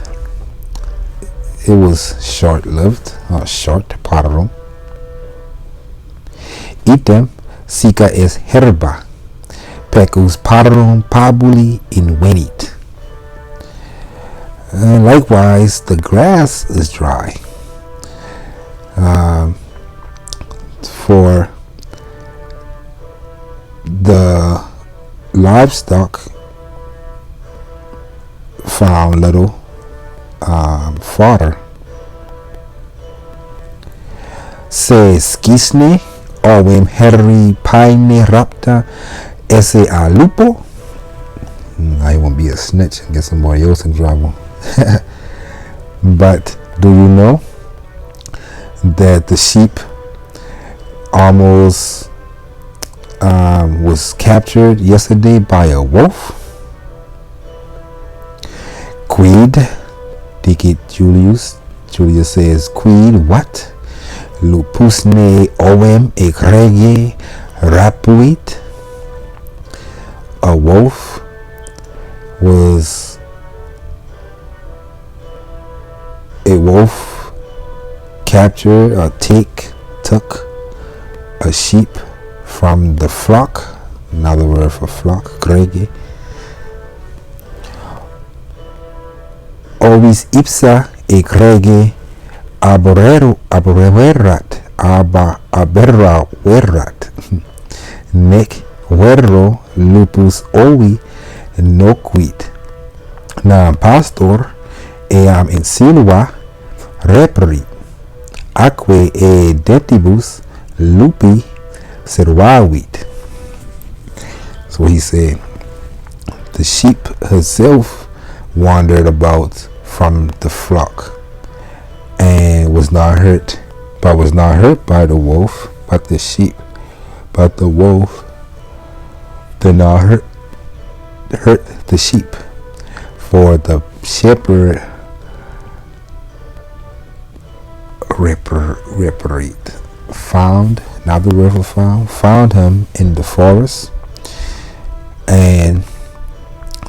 it was short-lived, short parum. item sica es herba, pecus parum pabuli invenit. Likewise, the grass is dry. For the livestock found little fodder. Se skisne ovem herri paine rapta esse a lupo. I won't be a snitch and get somebody else in trouble. But do you know that the sheep almost was captured yesterday by a wolf? Quid? Dicit Julius. Julius says, quid what? Lupusne ovem egrege rapuit. A wolf captured or took a sheep from the flock. Another word for flock, grege. Ovis ipsa egrege aberrat nec verro lupus ovi noquit. Nam pastor eam insinua reperit, aquae e dentibus lupi servavit. So he said, the sheep herself wandered about from the flock and was not hurt by the wolf, but the sheep. But the wolf did not hurt the sheep. For the shepherd found him in the forest and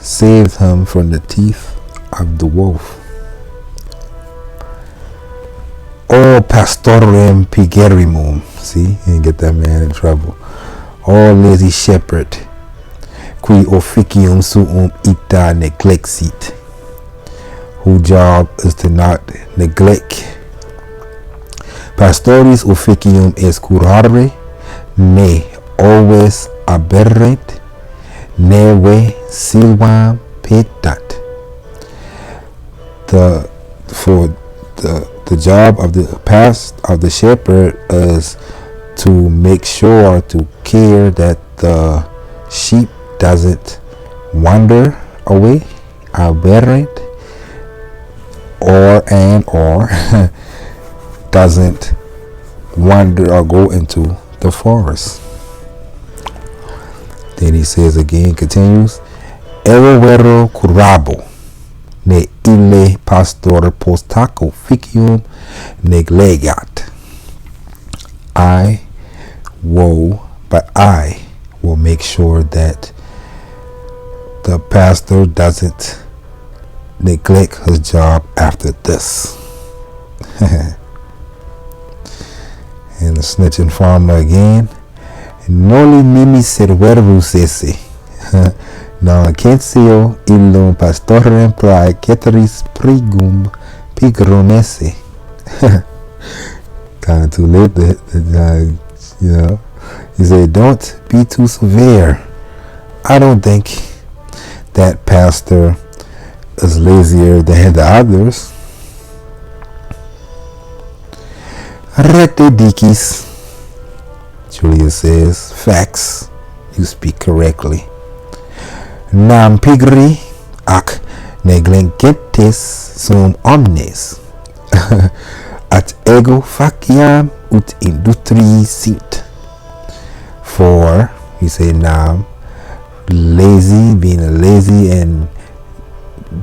saved him from the teeth of the wolf. O pastorem pigerimum. See, you didn't get that man in trouble. O lazy shepherd, qui officium suum ita neglexit, whose job is to not neglect. Pastoris officium est curare, ne always aberrent, neve silvam petat. The job of the shepherd is to make sure, to care that the sheep doesn't wander away, aberrant, or doesn't wander or go into the forest. Then he says again, continues, Erevero curabo, ne ille pastor postaco ficium neglegat. I will make sure that the pastor doesn't neglect his job after this. And the snitching farmer again. Noli nimi serverus esse. Non censeo illum pastorem praeceteris prigum pigrum esse. Kind of too late. He said, don't be too severe. I don't think that pastor is lazier than the others. Rete dicis. Julius says, facts. You speak correctly. Nam pigri ac negligentes sum omnes. At ego faciam ut industrii sint. For, he said, now, lazy, being lazy, and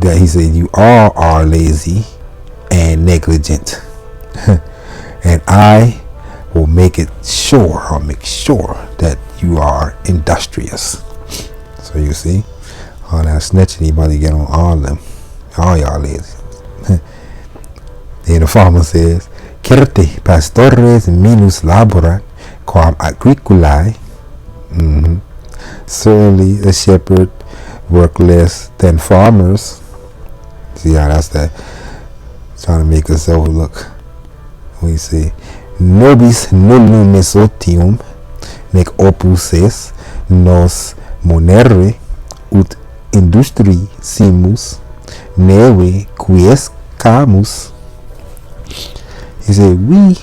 that he said, you all are lazy and negligent. And I will make sure that you are industrious. So you see, all that snitching, you about to get on all of them. All y'all lazy. Then the farmer says, Certe pastores minus laborat quam agriculae. Certainly a shepherd work less than farmers. See how that's that trying to make us overlook. We say nobis nullum mesotium nec opus es nos monere ut industri simus neve quiescamus. He said we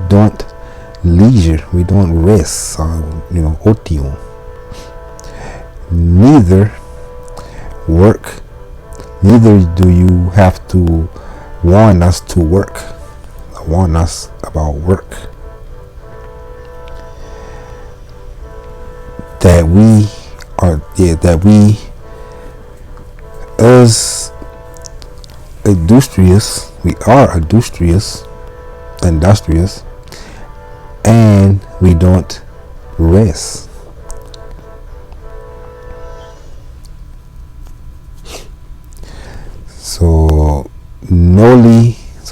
don't leisure, we don't rest, otium, neither work, neither do you have to warn us to work, warn us about work, that we as industrious, we are industrious, and we don't rest. So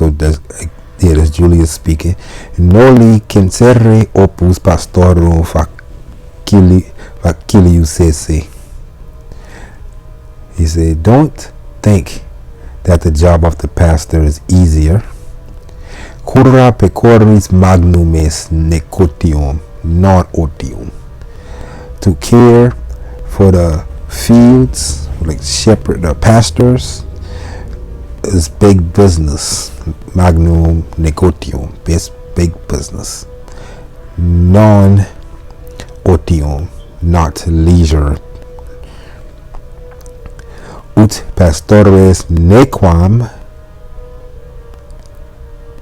that's Julius speaking. Noli censere opus pastorum facilius esse. He said, don't think that the job of the pastor is easier. Cura pecoris magnum est necotium, non otium. To care for the fields, like shepherd, the pastors, is big business. Magnum necotium, big business. Non otium, not leisure. Ut pastores nequam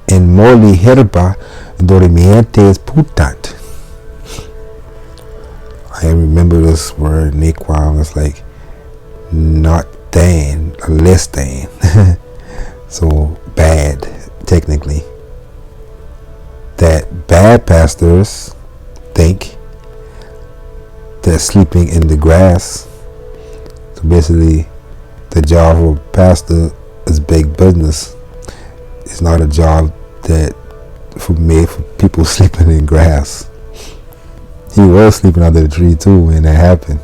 in molli herba dormientes putant. I remember this word nequam. It's like not than, less than. So bad, technically. That bad pastors think they're sleeping in the grass. So basically, the job of a pastor is big business. It's not a job that made for people sleeping in grass. He was sleeping under the tree too when that happened.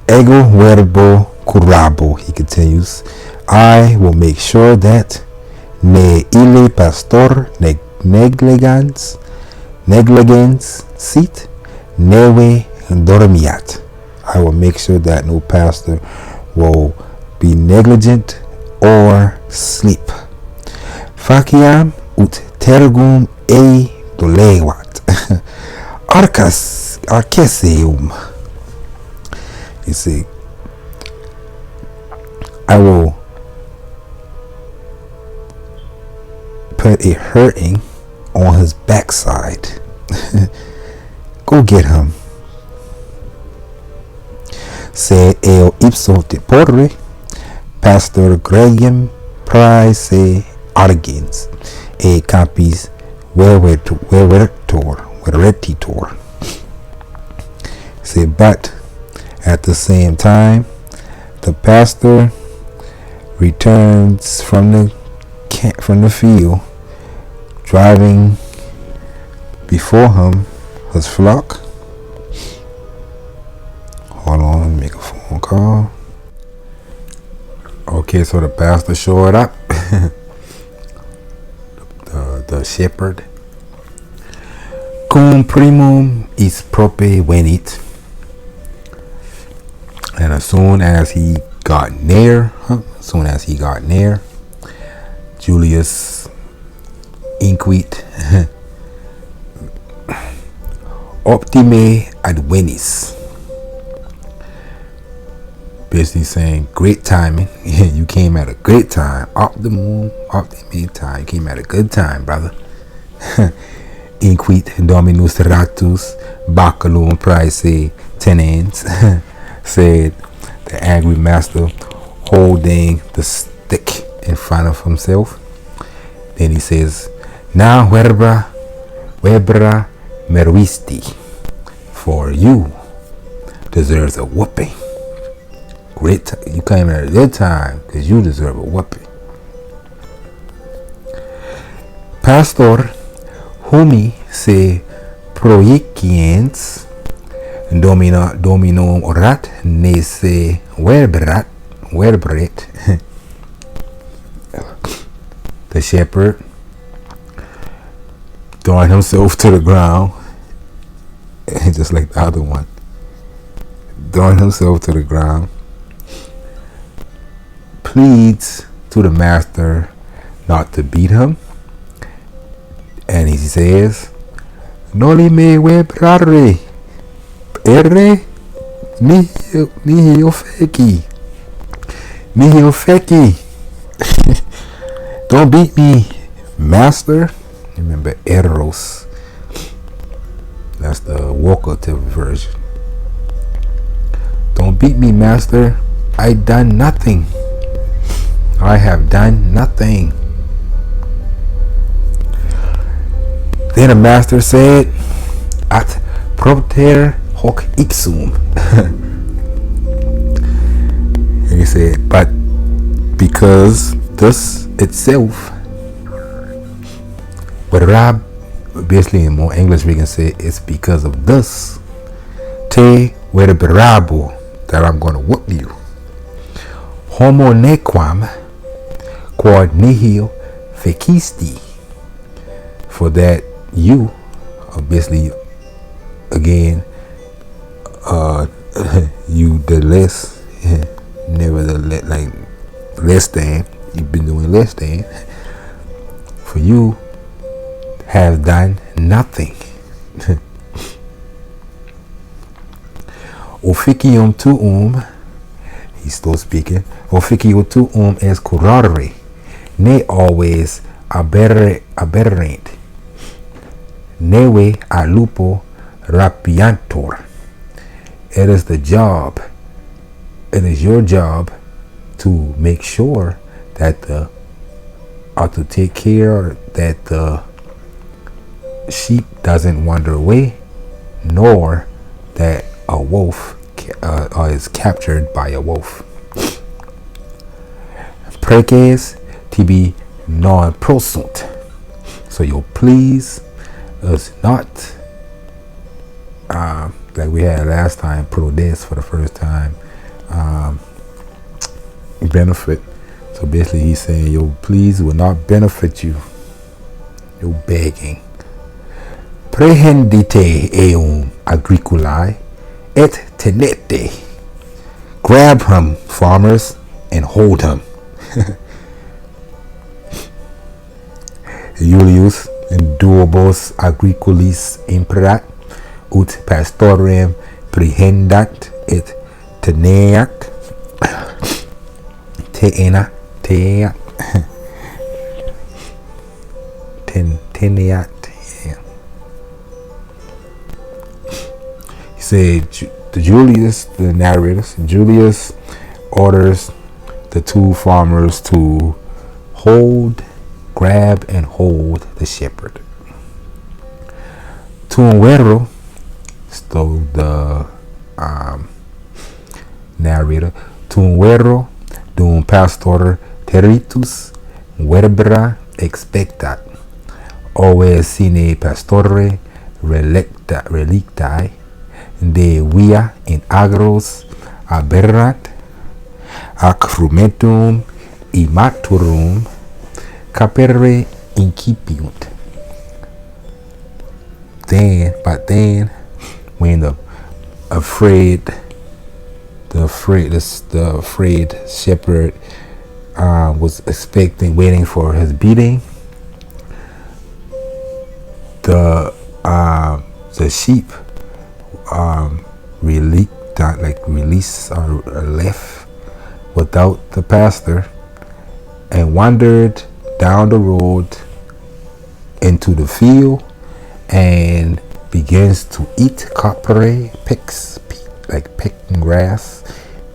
Ego verbo curabo, he continues. I will make sure that ne ille pastor negligens sit neve dormiat. I will make sure that no pastor will be negligent or sleep. Faciam ut tergum e dolewat. Arceseum. You see, I will put a hurting on his backside. Go get him. Se eo ipso te porre, pastor Graham praese argens, e capis veretitor. Say, but at the same time, the pastor returns from the field, driving before him his flock. Hold on, let me make a phone call. Okay, so the pastor showed up. the shepherd. Cum primum is prope venit. And as soon as he got near, Julius inquit optime advenis. Basically saying great timing. You came at a great time. Optime time. You came at a good time, brother. Inquit dominus ratus baculum praese tenens. Said the angry master, holding the stick in front of himself. Then he says, now verbra meruisti, for you deserves a whooping. Great, you came at a good time because you deserve a whooping. Pastor humi se proyeciens dominum orat ne se verbret. The shepherd throwing himself to the ground, just like the other one, throwing himself to the ground, pleads to the master not to beat him, and he says, "Noli me vebrare, erre nihil feci. Don't beat me, master." Remember eros. That's the vocative version. Don't beat me, master. I done nothing. I have done nothing. Then the master said, "At propter hoc ixum." And he said, "But because this itself," but Rab, basically in more English we can say it's because of this, te verberabo, that I'm going to whoop you. Homo nequam quod nihil fecisti, for that you, basically again, you the less, nevertheless, like less than, you've been doing less than, for you have done nothing. Officium tuum, he's still speaking, officio tuum es curare, ne always aberrant, neve a lupo rapiantor. It is your job to make sure that to take care that the sheep doesn't wander away, nor that a wolf is captured by a wolf. Preces tibi non prosunt. So you'll please us not, like we had last time, prodes for the first time, benefit. So basically he's saying your please will not benefit you. You're begging. Prehendite eum agriculae et tenete. Grab him, farmers, and hold him. Julius duobos agriculis imperat ut pastorem prehendat et teneat He said, the narrators, Julius orders the two farmers to grab and hold the shepherd. Tuonguero, so the narrator, Tuonguero dum pastor territus verbera expectat, always sine pastore relictae de via in agros aberrat ac frumentum immaturum capere incipiunt. But then when the afraid shepherd was waiting for his beating, the sheep released or left without the pastor and wandered down the road into the field and begins to eat capere, picking grass.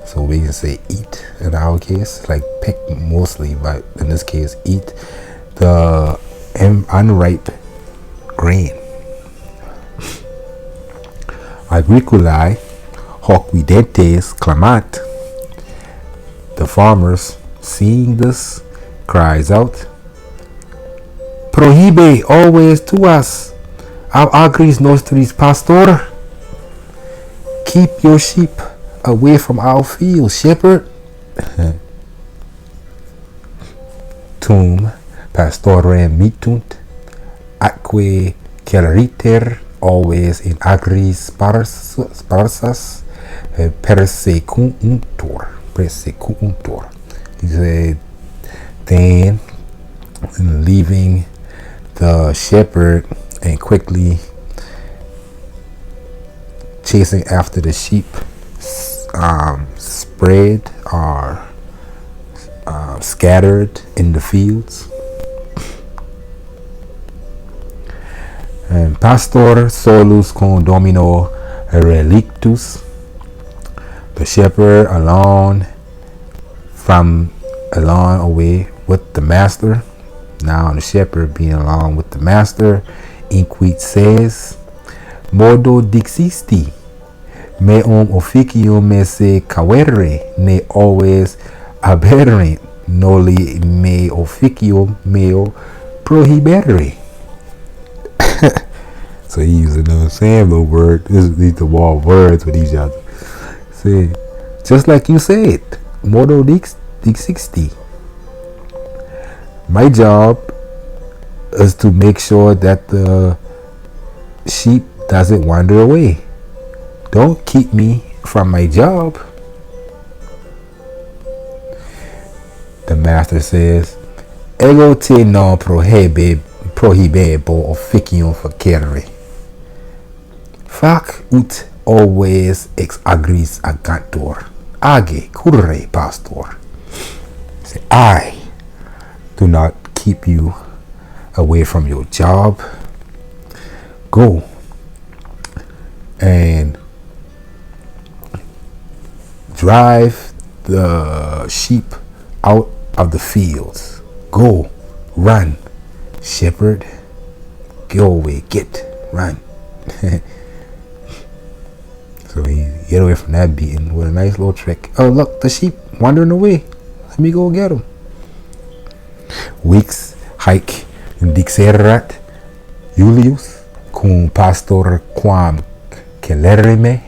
So we can say eat in our case, like pick mostly, but in this case eat the unripe grain. Agriculae hoc videntes clamant. The farmers, seeing this, cries out, prohíbe always to us. Our agris nostris pastor. Keep your sheep away from our field, shepherd. Tum pastorem mitunt, atque celeriter always in agris sparsas persecuuntur. He said, then leaving the shepherd and quickly chasing after the sheep, spread or scattered in the fields. And pastor solus con domino relictus, the shepherd alone away with the master. Now the shepherd being along with the master, inquit says, modo dixisti, meum officium me se cavere, ne always aberrant, noli me officium meo prohibere. So he using the same little word. These the wall words with each other. Say, just like you said, modo dixixti. My job is to make sure that the sheep doesn't wander away. Don't keep me from my job. The master says, ego te non prohibebo officium facere. Fac ut always ex agris agantur. Age curre pastor. Say, I do not keep you away from your job. Go and drive the sheep out of the fields. Go, run, shepherd. Go away, run. So he get away from that beating with a nice little trick. Oh, look, the sheep wandering away. Let me go get them. Weeks hike dixerat Julius cum pastor quam celerime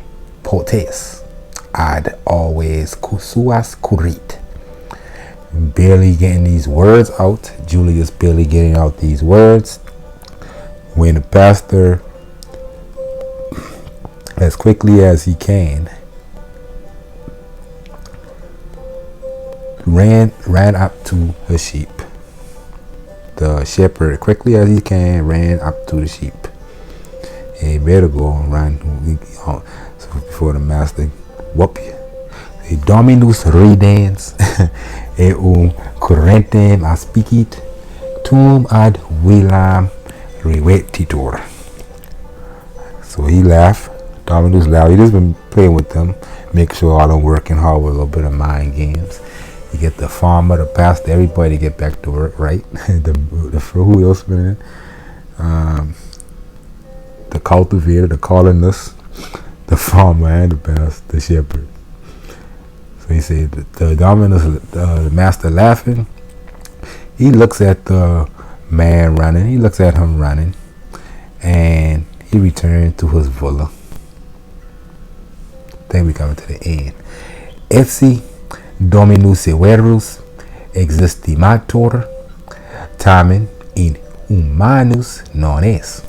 potes ad always suas currit. Barely getting these words out. Julius barely getting out these words when the pastor, as quickly as he can, ran up to the sheep. The shepherd, quickly as he can, ran up to the sheep. He better go and run. So before the master whoop you. The Dominus ridens eum currentem aspicit tum ad villam revetitur. So he laughed. Dominus laughed. He just been playing with them, make sure all them working hard with a little bit of mind games. You get the farmer, the pastor, everybody to get back to work, right? Who else been in? The cultivator, the colonist, the farmer, and the pastor, the shepherd. So he said, the Dominus, the master laughing. He looks at the man running. He looks at him running, and he returned to his villa. Then we come to the end. Etsi Dominus Severus existimator tamen in humanus non es.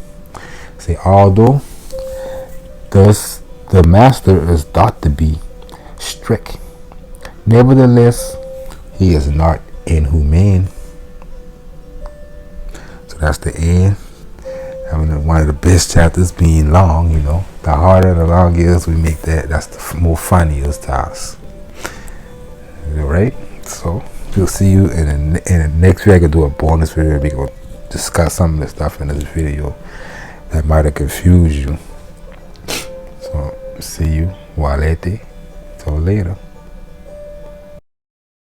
Say, although thus the master is thought to be strict, nevertheless he is not inhumane. So that's the end. I mean, one of the best chapters being long, you know. The harder the long is, we make that's the more funniest to us. Alright? So, we'll see you in the next video. I can do a bonus video. We're going to discuss some of the stuff in this video that might have confused you. So, see you. Walete. Till later.